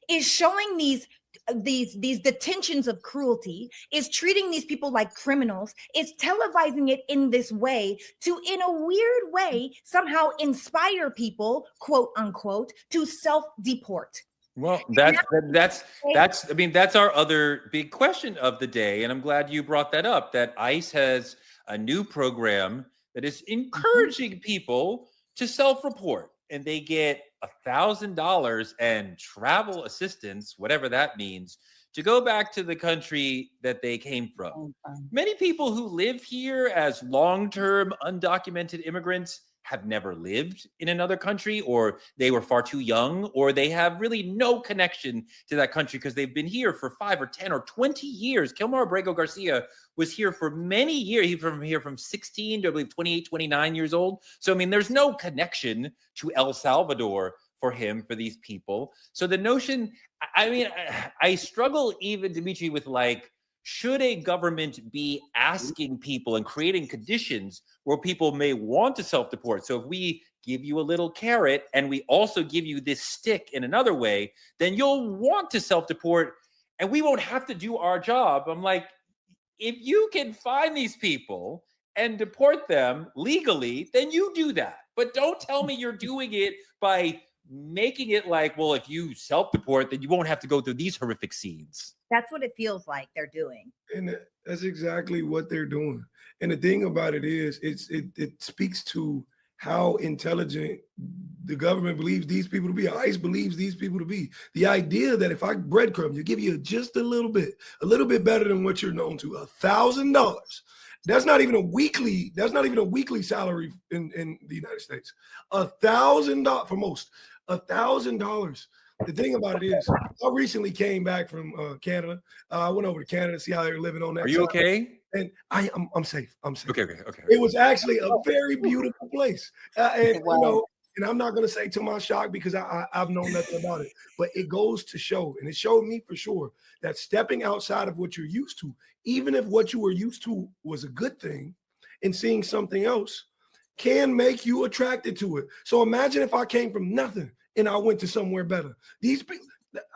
is showing these these detentions of cruelty, is treating these people like criminals, is televising it in this way to, in a weird way, somehow inspire people, quote unquote, to self-deport. Well, that's I mean, that's our other big question of the day. And I'm glad you brought that up, that ICE has a new program that is encouraging people to self-report, and they get $1,000 and travel assistance, whatever that means, to go back to the country that they came from. Many people who live here as long-term undocumented immigrants have never lived in another country, or they were far too young, or they have really no connection to that country because they've been here for 5 or 10 or 20 years. Kilmar Abrego Garcia was here for many years. He's from here from 16 to, I believe, 28, 29 years old. So, I mean, there's no connection to El Salvador for him, for these people. So the notion, I mean, I struggle even, Dimitri, with like, should a government be asking people and creating conditions where people may want to self-deport? So if we give you a little carrot and we also give you this stick in another way, then you'll want to self-deport and we won't have to do our job. I'm like, if you can find these people and deport them legally, then you do that. But don't tell me you're doing it by making it like, well, if you self-deport, then you won't have to go through these horrific scenes. That's what it feels like they're doing. And that's exactly what they're doing. And the thing about it is, it speaks to how intelligent the government believes these people to be. ICE believes these people to be. The idea that if I breadcrumb you, give you just a little bit better than what you're known to, $1,000. That's not even a weekly salary in the United States. $1,000 for most. $1,000. The thing about it is, I recently came back from Canada. I went over to Canada to see how they're living on that. Are you okay? And I'm safe. I'm safe. Okay. It was actually a very beautiful place. And you know, and I'm not going to say to my shock because I've known nothing about it, but it goes to show, and it showed me for sure, that stepping outside of what you're used to, even if what you were used to was a good thing, and seeing something else can make you attracted to it. So imagine if I came from nothing and I went to somewhere better. These people,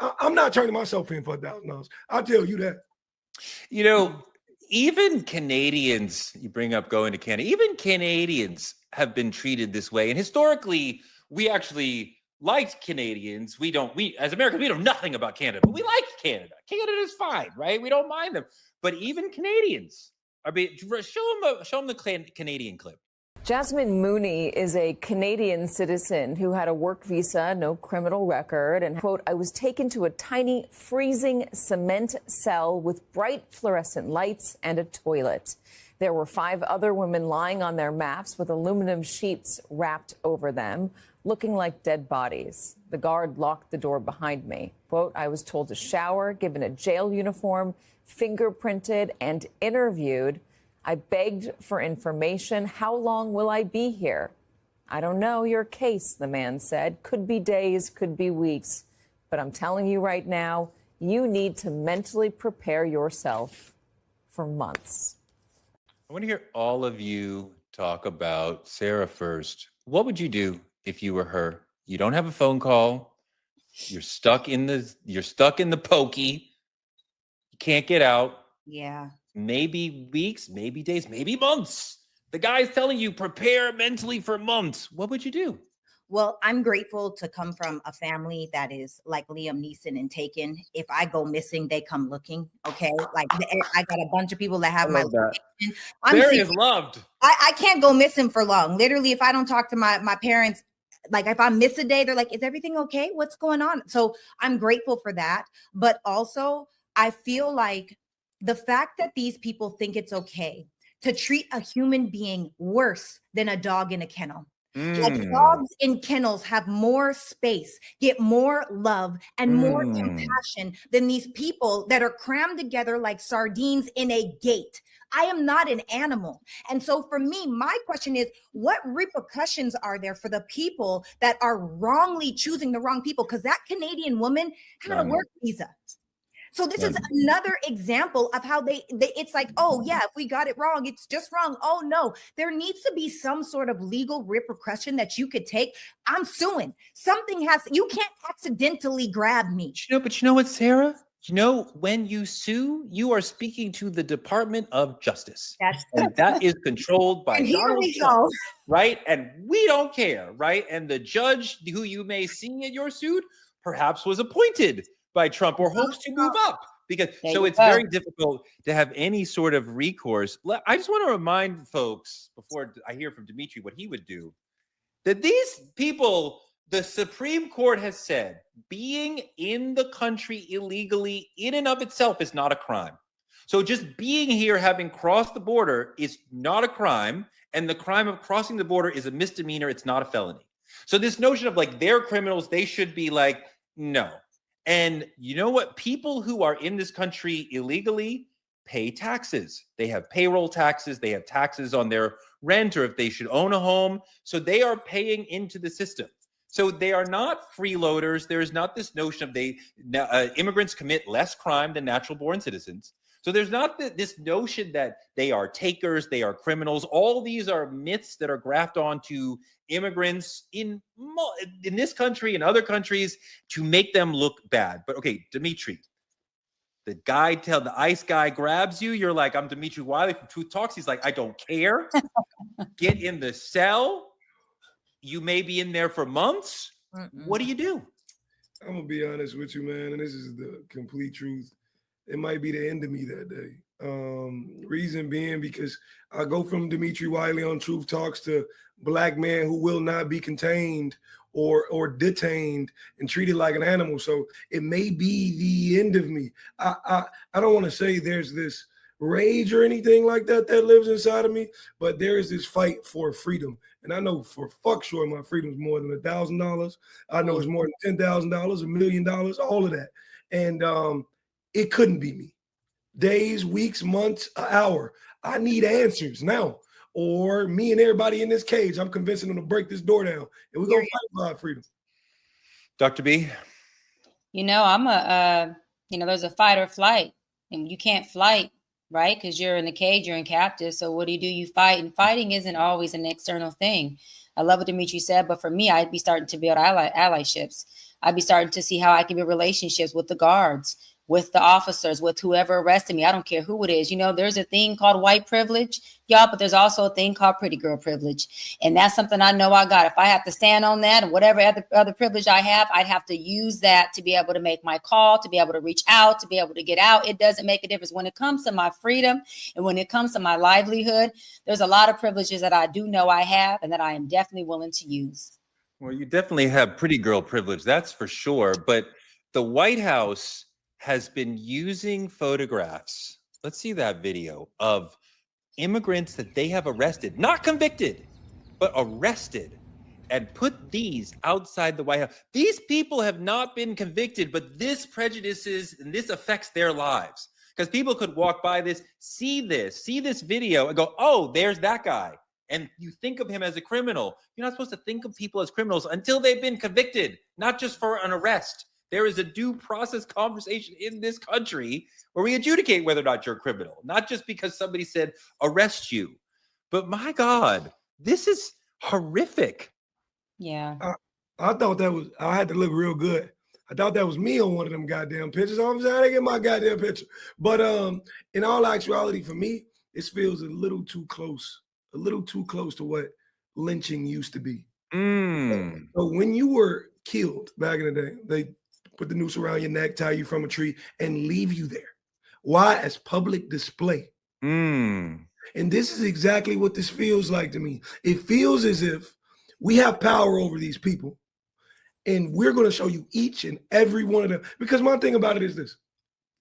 I'm not turning myself in for $1,000. I'll tell you that. You know, even Canadians, you bring up going to Canada, even Canadians have been treated this way. And historically, we actually liked Canadians. We as Americans, we know nothing about Canada, but we like Canada. Canada is fine, right? We don't mind them. But even Canadians are being, show them the Canadian clip. Jasmine Mooney is a Canadian citizen who had a work visa, no criminal record, and, quote, I was taken to a tiny freezing cement cell with bright fluorescent lights and a toilet. There were 5 other women lying on their mats with aluminum sheets wrapped over them, looking like dead bodies. The guard locked the door behind me. Quote, I was told to shower, given a jail uniform, fingerprinted, and interviewed. I begged for information. How long will I be here? I don't know your case, the man said. Could be days, could be weeks. But I'm telling you right now, you need to mentally prepare yourself for months. I want to hear all of you talk about Sarah first. What would you do if you were her? You don't have a phone call. You're stuck in the pokey. You can't get out. Yeah. Maybe weeks, maybe days, maybe months. The guy's telling you prepare mentally for months. What would you do? Well, I'm grateful to come from a family that is like Liam Neeson and Taken. If I go missing, they come looking. Okay. Like I got a bunch of people that have my location. Sarah is loved. I can't go missing for long. Literally, if I don't talk to my parents, like if I miss a day, they're like, is everything okay? What's going on? So I'm grateful for that. But also I feel like the fact that these people think it's okay to treat a human being worse than a dog in a kennel. Like dogs in kennels have more space, get more love and more compassion than these people that are crammed together like sardines in a gate. I am not an animal. And so for me, my question is, what repercussions are there for the people that are wrongly choosing the wrong people? Because that Canadian woman had a work visa. So this is another example of how they it's like, oh yeah, if we got it wrong, it's just wrong. Oh no, there needs to be some sort of legal repercussion that you could take. I'm suing. Something you can't accidentally grab me. But you know what, Sarah? You know, when you sue, you are speaking to the Department of Justice. That's and that is controlled by and here Donald we Trump, go. right? And we don't care, right? And the judge who you may see in your suit perhaps was appointed by Trump or hopes to move up. Because so it's very difficult to have any sort of recourse. I just want to remind folks before I hear from Dimitri what he would do, that these people, the Supreme Court has said, being in the country illegally in and of itself is not a crime. So just being here, having crossed the border, is not a crime. And the crime of crossing the border is a misdemeanor. It's not a felony. So this notion of like, they're criminals, they should be like, no. And you know what? People who are in this country illegally pay taxes. They have payroll taxes. They have taxes on their rent or if they should own a home. So they are paying into the system. So they are not freeloaders. There is not this notion of immigrants commit less crime than natural born citizens. So there's not this notion that they are takers, they are criminals. All these are myths that are grafted onto immigrants in this country and other countries to make them look bad. But okay, Dimitri, the ICE guy grabs you. You're like, I'm Dimitri Wiley from Truth Talks. He's like, I don't care. Get in the cell. You may be in there for months. What do you do? I'm gonna be honest with you, man, and this is the complete truth. It might be the end of me that day. Reason being because I go from Dimitri Wiley on Truth Talks to black man who will not be contained or detained and treated like an animal. So it may be the end of me. I don't want to say there's this rage or anything like that lives inside of me, but there is this fight for freedom. And I know for fuck sure my freedom is more than $1,000. I know it's more than $10,000, $1 million, all of that. And it couldn't be me. Days, weeks, months, an hour. I need answers now. Or me and everybody in this cage, I'm convincing them to break this door down. And we're going to fight for our freedom. Dr. B? You know, there's a fight or flight. And you can't flight, right? Because you're in the cage, you're in captive. So what do? You fight. And fighting isn't always an external thing. I love what Dimitri said, but for me, I'd be starting to build allyships. I'd be starting to see how I can build relationships with the guards, with the officers, with whoever arrested me. I don't care who it is. You know, there's a thing called white privilege, y'all, but there's also a thing called pretty girl privilege. And that's something I know I got. If I have to stand on that and whatever other privilege I have, I'd have to use that to be able to make my call, to be able to reach out, to be able to get out. It doesn't make a difference. When it comes to my freedom and when it comes to my livelihood, there's a lot of privileges that I do know I have and that I am definitely willing to use. Well, you definitely have pretty girl privilege, that's for sure. But the White House has been using photographs, let's see that video, of immigrants that they have arrested, not convicted, but arrested, and put these outside the White House. These people have not been convicted, but this prejudices and this affects their lives. Because people could walk by this, see this video and go, oh, there's that guy. And you think of him as a criminal. You're not supposed to think of people as criminals until they've been convicted, not just for an arrest. There is a due process conversation in this country where we adjudicate whether or not you're a criminal, not just because somebody said arrest you. But my God, this is horrific. Yeah. I thought I had to look real good. I thought that was me on one of them goddamn pictures. I'm saying I didn't get my goddamn picture. But in all actuality, for me, this feels a little too close to what lynching used to be. So when you were killed back in the day, they put the noose around your neck, tie you from a tree, and leave you there. Why? As public display. And this is exactly what this feels like to me. It feels as if we have power over these people, and we're going to show you each and every one of them. Because my thing about it is this.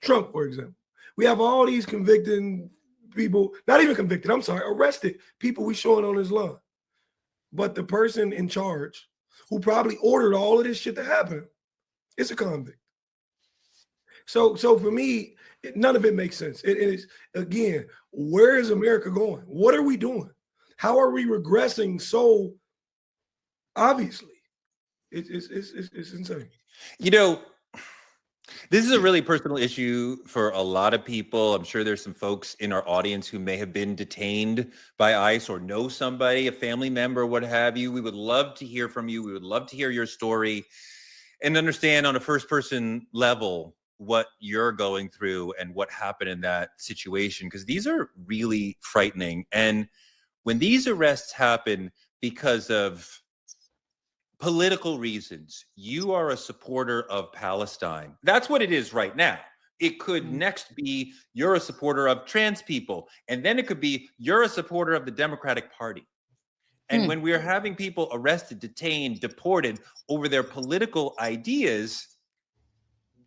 Trump, for example. We have all these convicted people, not even convicted, I'm sorry, arrested people we showing on his lawn. But the person in charge who probably ordered all of this shit to happen, it's a convict. So for me, none of it makes sense. It is, again, where is America going? What are we doing? How are we regressing so obviously? It's insane. You know, this is a really personal issue for a lot of people. I'm sure there's some folks in our audience who may have been detained by ICE or know somebody, a family member, what have you. We would love to hear from you. We would love to hear your story and understand on a first person level what you're going through and what happened in that situation, because these are really frightening. And when these arrests happen because of political reasons, you are a supporter of Palestine. That's what it is right now. It could next be you're a supporter of trans people. And then it could be you're a supporter of the Democratic Party. And when we're having people arrested, detained, deported over their political ideas,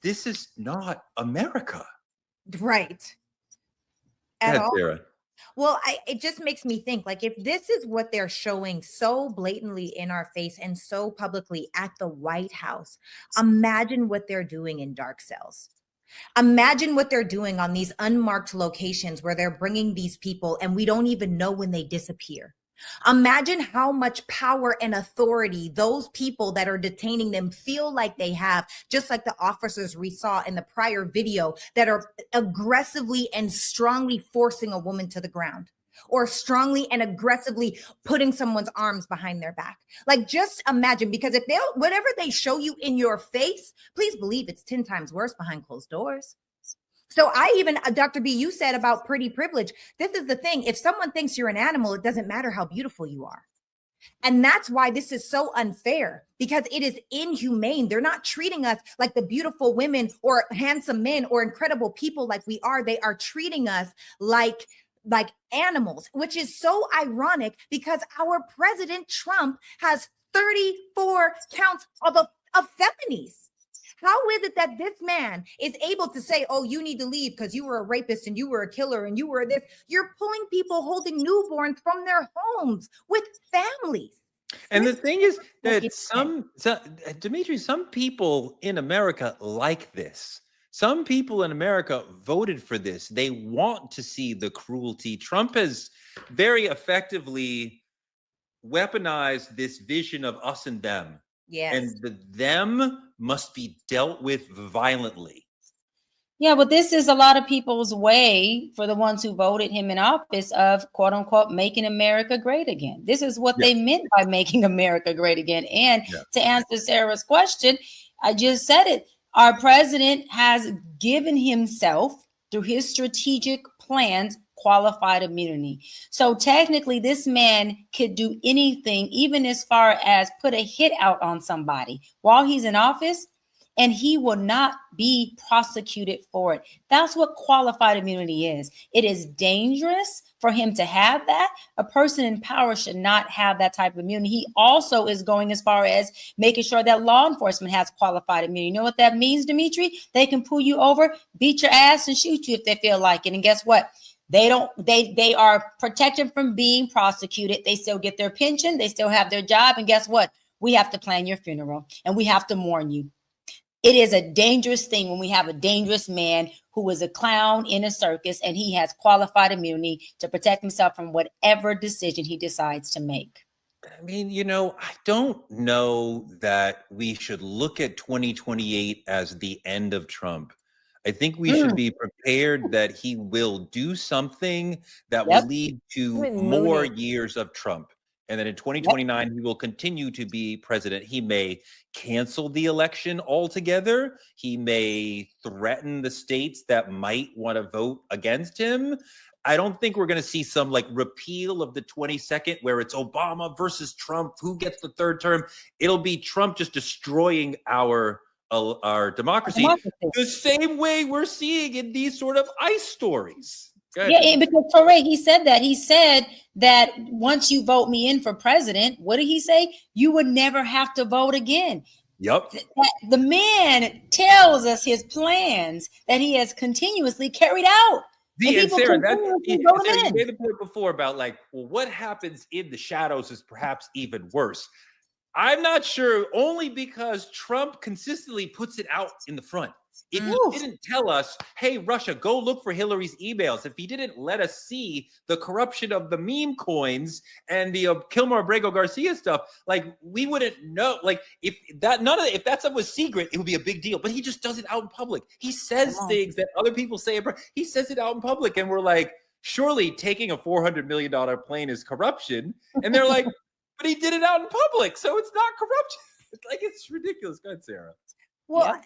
this is not America. Right. At all. Sarah. Well, it just makes me think, like, if this is what they're showing so blatantly in our face and so publicly at the White House, imagine what they're doing in dark cells. Imagine what they're doing on these unmarked locations where they're bringing these people and we don't even know when they disappear. Imagine how much power and authority those people that are detaining them feel like they have, just like the officers we saw in the prior video that are aggressively and strongly forcing a woman to the ground, or strongly and aggressively putting someone's arms behind their back. Like, just imagine, because if whatever they show you in your face, please believe it's 10 times worse behind closed doors. So Dr. B, you said about pretty privilege. This is the thing. If someone thinks you're an animal, it doesn't matter how beautiful you are. And that's why this is so unfair, because it is inhumane. They're not treating us like the beautiful women or handsome men or incredible people like we are. They are treating us like animals, which is so ironic because our President Trump has 34 counts of felonies. How is it that this man is able to say, oh, you need to leave because you were a rapist and you were a killer and you were this? You're pulling people holding newborns from their homes with families. And the thing is that Dimitri, some people in America like this. Some people in America voted for this. They want to see the cruelty. Trump has very effectively weaponized this vision of us and them. Yes. And the them must be dealt with violently. Yeah, but this is a lot of people's way, for the ones who voted him in office, of quote unquote making America great again. This is what they meant by making America great again. And to answer Sarah's question, I just said it. Our president has given himself, through his strategic plans, qualified immunity. So technically, this man could do anything, even as far as put a hit out on somebody while he's in office, and he will not be prosecuted for it. That's what qualified immunity is. It is dangerous for him to have that. A person in power should not have that type of immunity. He also is going as far as making sure that law enforcement has qualified immunity. You know what that means, Dimitri? They can pull you over, beat your ass, and shoot you if they feel like it. And guess what? They are protected from being prosecuted. They still get their pension. They still have their job. And guess what? We have to plan your funeral and we have to mourn you. It is a dangerous thing when we have a dangerous man who is a clown in a circus and he has qualified immunity to protect himself from whatever decision he decides to make. I mean, I don't know that we should look at 2028 as the end of Trump. I think we should be prepared that he will do something that will lead to more years of Trump. And then in 2029, he will continue to be president. He may cancel the election altogether. He may threaten the states that might want to vote against him. I don't think we're going to see some repeal of the 22nd where it's Obama versus Trump. Who gets the third term? It'll be Trump just destroying our democracy the same way we're seeing in these sort of ICE stories. Yeah, because Torre, he said that once you vote me in for president, what did he say? You would never have to vote again. Yep. The man tells us his plans that he has continuously carried out. And Sarah, you made the point before about what happens in the shadows is perhaps even worse. I'm not sure, only because Trump consistently puts it out in the front. If he didn't tell us, hey, Russia, go look for Hillary's emails, if he didn't let us see the corruption of the meme coins and the Kilmer Abrego Garcia stuff, we wouldn't know. If that stuff was secret, it would be a big deal. But he just does it out in public. He says things that other people say. He says it out in public, and we're like, surely taking a $400 million plane is corruption. And they're like, but he did it out in public, so it's not corruption. It's ridiculous. Go ahead, Sarah. Well,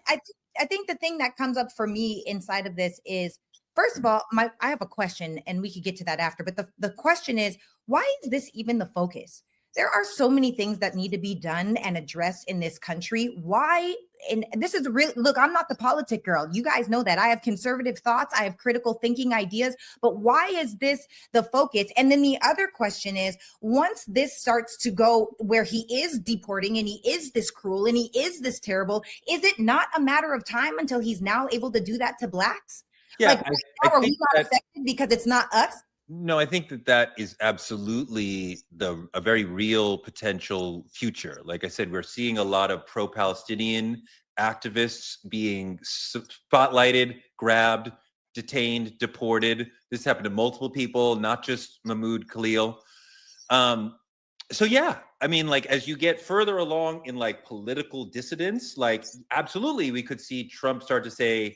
I think the thing that comes up for me inside of this is, first of all, I have a question, and we could get to that after. But the question is, why is this even the focus? There are so many things that need to be done and addressed in this country. Why? And this is really, look, I'm not the politic girl. You guys know that. I have conservative thoughts. I have critical thinking ideas. But why is this the focus? And then the other question is, once this starts to go where he is deporting and he is this cruel and he is this terrible, is it not a matter of time until he's now able to do that to Blacks? Yeah, like, I are think we not affected because it's not us? No, I think that is absolutely a very real potential future. Like I said, we're seeing a lot of pro-Palestinian activists being spotlighted, grabbed, detained, deported. This happened to multiple people, not just Mahmoud Khalil. So yeah, I mean, like as you get further along in like political dissidence, like absolutely we could see Trump start to say,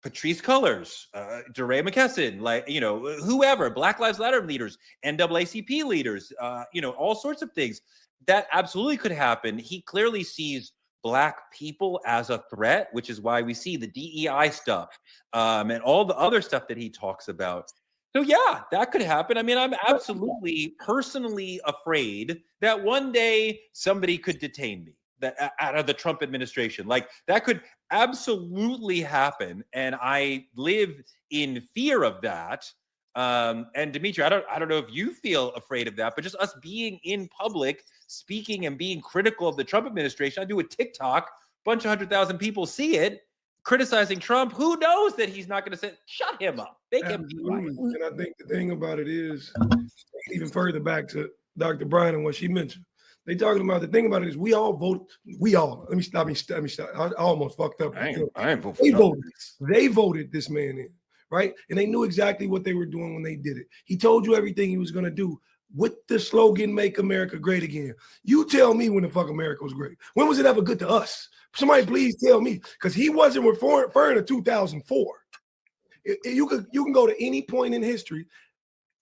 Patrisse Cullors, DeRay McKesson, like, you know, whoever, Black Lives Matter leaders, NAACP leaders, you know, all sorts of things. That absolutely could happen. He clearly sees Black people as a threat, which is why we see the DEI stuff and all the other stuff that he talks about. So yeah, that could happen. I mean, I'm absolutely personally afraid that one day somebody could detain me that out of the Trump administration. Like that could absolutely happen. And I live in fear of that. And Dimitri, I don't know if you feel afraid of that, but just us being in public, speaking and being critical of the Trump administration. I do a TikTok, bunch of 100,000 people see it, criticizing Trump. Who knows that he's not going to say, shut him up, make him be right. And I think the thing about it is, even further back to Dr. Bryan and what she mentioned, they talking about the thing about it is we all vote. We all. Let me stop. I almost fucked up. I ain't voted. They voted this man in, right? And they knew exactly what they were doing when they did it. He told you everything he was going to do with the slogan "Make America Great Again." You tell me when the fuck America was great. When was it ever good to us? Somebody please tell me, because he wasn't referring to 2004. You can go to any point in history.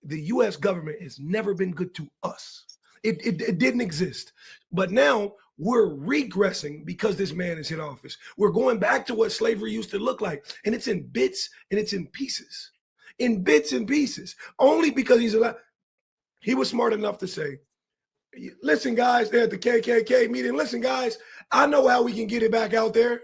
The U.S. government has never been good to us. It didn't exist. But now we're regressing because this man is in office. We're going back to what slavery used to look like. And it's in bits and it's in pieces. In bits and pieces. Only because he's alive. He was smart enough to say, listen, guys, they're at the KKK meeting. Listen, guys, I know how we can get it back out there.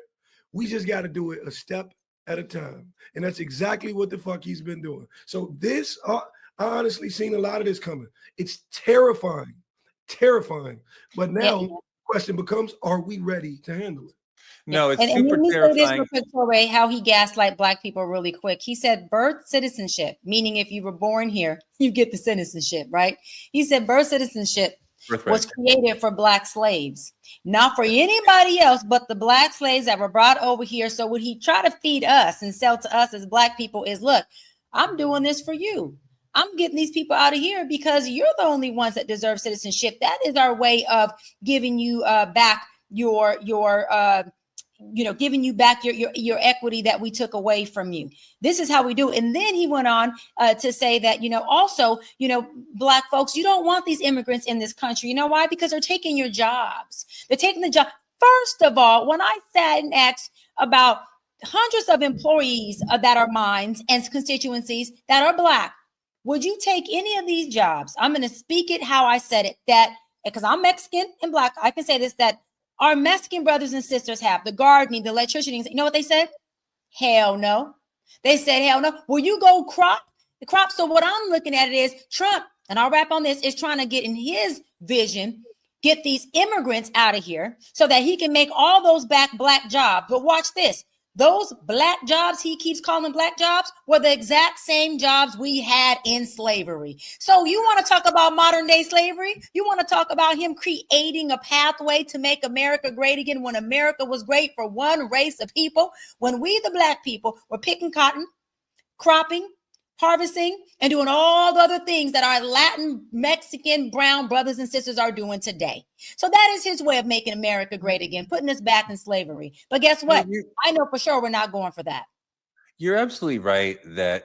We just got to do it a step at a time. And that's exactly what the fuck he's been doing. So this, I honestly seen a lot of this coming. It's terrifying. But now the question becomes, are we ready to handle it? No, it's and super let me terrifying. say this real quick, Torre, how he gaslight Black people really quick. He said birth citizenship, meaning if you were born here, you get the citizenship, right? He said birth citizenship was created for Black slaves, not for anybody else but the Black slaves that were brought over here. So what he tried to feed us and sell to us as Black people is, look, I'm doing this for you. I'm getting these people out of here because you're the only ones that deserve citizenship. That is our way of giving you back your giving you back your equity that we took away from you. This is how we do it. And then he went on to say that, also, Black folks, you don't want these immigrants in this country. You know why? Because they're taking your jobs. They're taking the job. First of all, when I sat and asked about hundreds of employees that are mine and constituencies that are Black, would you take any of these jobs? I'm going to speak it how I said it, that because I'm Mexican and Black, I can say this, that our Mexican brothers and sisters have the gardening, the electricity. You know what they said? Hell no. They said, hell no. Will you go crop? The crop. So what I'm looking at it is Trump, and I'll wrap on this, is trying to get in his vision, get these immigrants out of here so that he can make all those Black jobs. But watch this. Those Black jobs he keeps calling Black jobs were the exact same jobs we had in slavery. So you want to talk about modern day slavery? You want to talk about him creating a pathway to make America great again when America was great for one race of people, when we, the Black people, were picking cotton, cropping, harvesting, and doing all the other things that our Latin, Mexican, brown brothers and sisters are doing today. So that is his way of making America great again, putting us back in slavery. But guess what? I know for sure we're not going for that. You're absolutely right that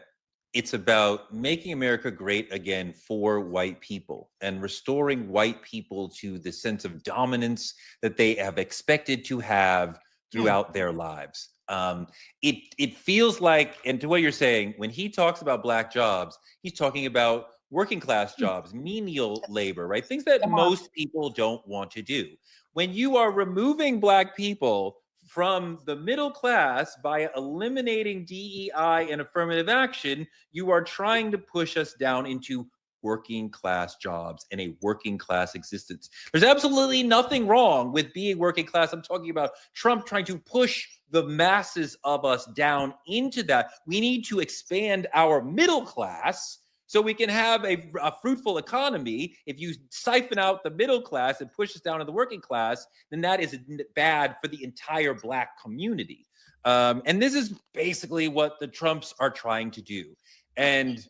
it's about making America great again for white people and restoring white people to the sense of dominance that they have expected to have throughout their lives. It feels like, and to what you're saying, when he talks about black jobs, he's talking about working class jobs, menial labor, right? Things that most people don't want to do. When you are removing black people from the middle class by eliminating DEI and affirmative action, you are trying to push us down into working class jobs and a working class existence. There's absolutely nothing wrong with being working class. I'm talking about Trump trying to push the masses of us down into that. We need to expand our middle class so we can have a fruitful economy. If you siphon out the middle class and push us down to the working class, then that is bad for the entire black community. And this is basically what the Trumps are trying to do. And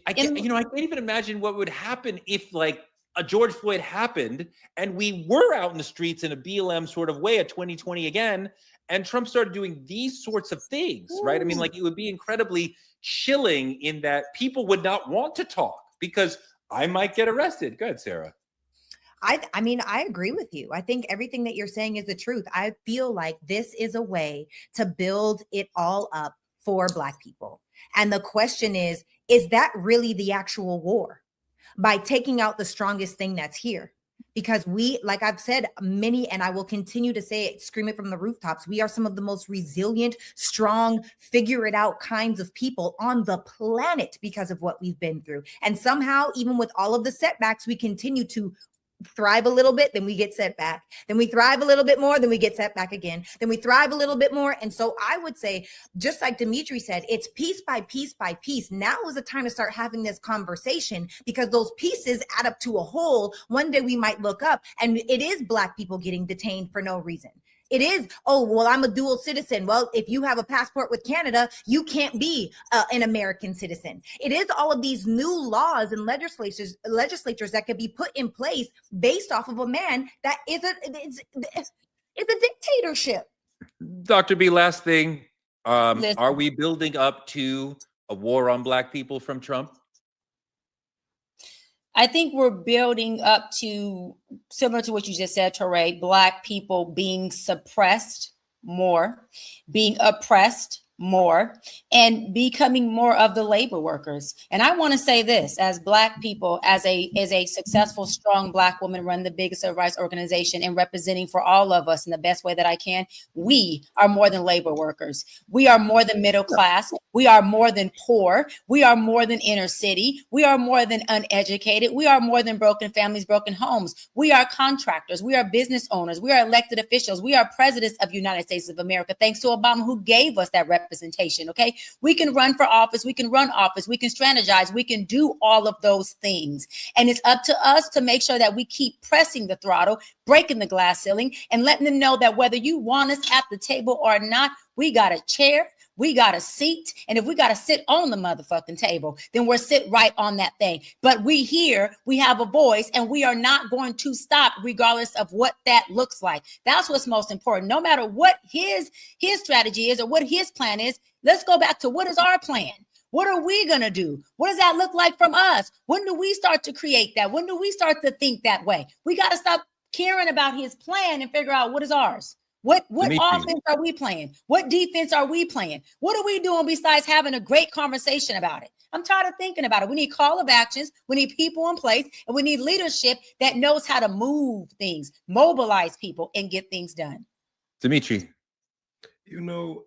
I can't even imagine what would happen if like a George Floyd happened and we were out in the streets in a BLM sort of way at 2020 again, and Trump started doing these sorts of things, right? I mean, like, it would be incredibly chilling in that people would not want to talk because I might get arrested. Go ahead, Sarah. I mean, I agree with you. I think everything that you're saying is the truth. I feel like this is a way to build it all up for Black people. And the question is that really the actual war? By taking out the strongest thing that's here? Because we, like I've said, many, and I will continue to say it, scream it from the rooftops, we are some of the most resilient, strong, figure it out kinds of people on the planet because of what we've been through. And somehow, even with all of the setbacks, we continue to thrive a little bit, then we get set back. Then we thrive a little bit more, then we get set back again. Then we thrive a little bit more. And so I would say, just like Dimitri said, it's piece by piece by piece. Now is the time to start having this conversation because those pieces add up to a whole. One day we might look up and it is Black people getting detained for no reason. It is, oh, well, I'm a dual citizen. Well, if you have a passport with Canada, you can't be an American citizen. It is all of these new laws and legislatures that could be put in place based off of a man that is a dictatorship. Dr. B, last thing. Are we building up to a war on Black people from Trump? I think we're building up to, similar to what you just said, Touré, Black people being suppressed more, being oppressed more, and becoming more of the labor workers. And I want to say this, as Black people, as a successful, strong Black woman, run the biggest civil rights organization and representing for all of us in the best way that I can, we are more than labor workers. We are more than middle class. We are more than poor. We are more than inner city. We are more than uneducated. We are more than broken families, broken homes. We are contractors. We are business owners. We are elected officials. We are presidents of the United States of America, thanks to Obama, who gave us that representation. Okay, we can run for office, we can run office, we can strategize, we can do all of those things. And it's up to us to make sure that we keep pressing the throttle, breaking the glass ceiling, and letting them know that whether you want us at the table or not, we got a chair, we got a seat, and if we got to sit on the motherfucking table, then we're sit right on that thing. But we here, we have a voice, and we are not going to stop regardless of what that looks like. That's what's most important. No matter what his strategy is or what his plan is, let's go back to what is our plan? What are we going to do? What does that look like from us? When do we start to create that? When do we start to think that way? We got to stop caring about his plan and figure out what is ours. What offense are we playing? What defense are we playing? What are we doing besides having a great conversation about it? I'm tired of thinking about it. We need call of actions. We need people in place, and we need leadership that knows how to move things, mobilize people, and get things done. Dimitri.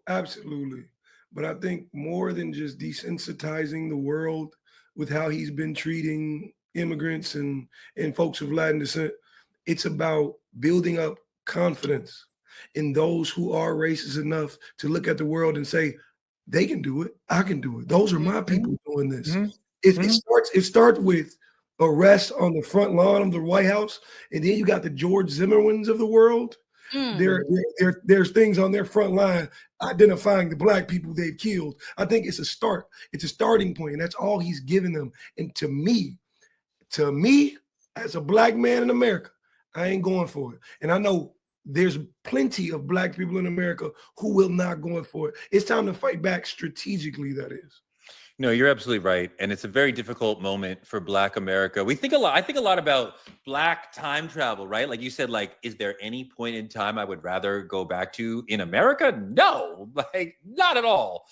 Absolutely. But I think more than just desensitizing the world with how he's been treating immigrants and folks of Latin descent, it's about building up confidence in those who are racist enough to look at the world and say, they can do it, I can do it. Those are my people doing this. Mm-hmm. It starts with arrests on the front lawn of the White House, and then you got the George Zimmermans of the world. There's things on their front line identifying the Black people they've killed. I think it's a start. It's a starting point, and that's all he's given them. And to me, as a Black man in America, I ain't going for it. And I know there's plenty of Black people in America who will not go for it. It's time to fight back strategically, that is. No, you're absolutely right. And it's a very difficult moment for Black America. I think a lot about Black time travel, right? Like you said, like, is there any point in time I would rather go back to in America? No, like not at all.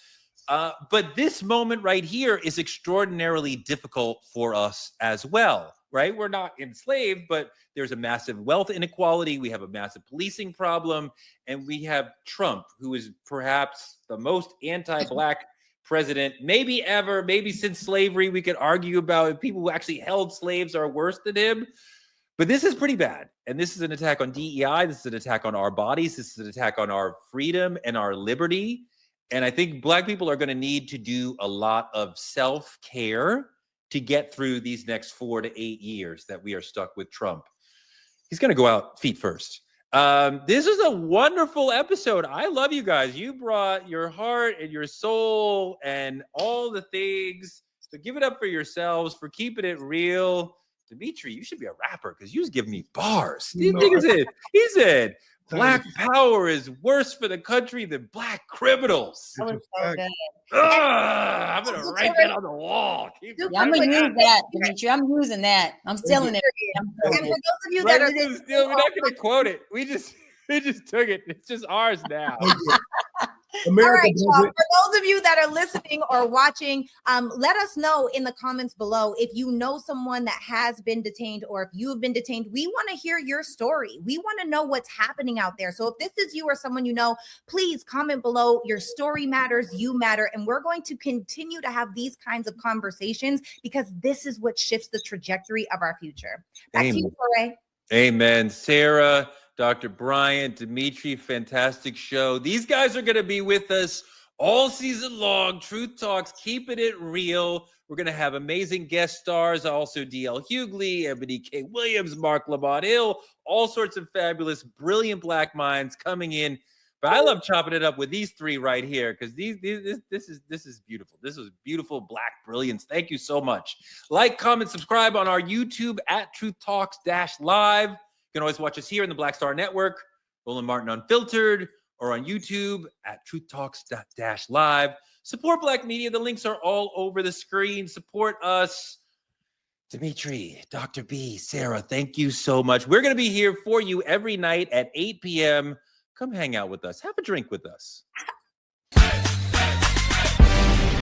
But this moment right here is extraordinarily difficult for us as well, right? We're not enslaved, but there's a massive wealth inequality. We have a massive policing problem. And we have Trump, who is perhaps the most anti-Black president maybe ever, maybe since slavery. We could argue about if people who actually held slaves are worse than him. But this is pretty bad. And this is an attack on DEI. This is an attack on our bodies. This is an attack on our freedom and our liberty. And I think Black people are going to need to do a lot of self-care to get through these next 4 to 8 years that we are stuck with Trump. He's going to go out feet first. This is a wonderful episode. I love you guys. You brought your heart and your soul and all the things. So give it up for yourselves, for keeping it real. Dimitri, you should be a rapper because you was giving me bars. He said, Black power is worse for the country than Black criminals. That was so good. I'm going to write that on the wall. I'm going to use that, Dimitri. I'm using that. I'm stealing it. And for those of you that are we're not going to quote it. We just took it. It's just ours now. All right, y'all. For those of you that are listening or watching, let us know in the comments below if you know someone that has been detained or if you have been detained. We want to hear your story. We want to know what's happening out there. So if this is you or someone you know, please comment below. Your story matters. You matter. And we're going to continue to have these kinds of conversations because this is what shifts the trajectory of our future. Back to you, Foray. Amen. Sarah, Dr. Bryant, Dimitri, fantastic show. These guys are going to be with us all season long. Truth Talks, keeping it real. We're going to have amazing guest stars, also D.L. Hughley, Ebony K. Williams, Mark Lamont Hill, all sorts of fabulous, brilliant Black minds coming in. But I love chopping it up with these three right here because this is beautiful. This is beautiful Black brilliance. Thank you so much. Like, comment, subscribe on our YouTube at Truth Talks-Live. You can always watch us here in the Black Star Network, Roland Martin Unfiltered, or on YouTube at Truth Talks-Live. Support Black media. The links are all over the screen. Support us. Dimitri, Dr. B, Sarah, thank you so much. We're going to be here for you every night at 8 p.m. Come hang out with us. Have a drink with us.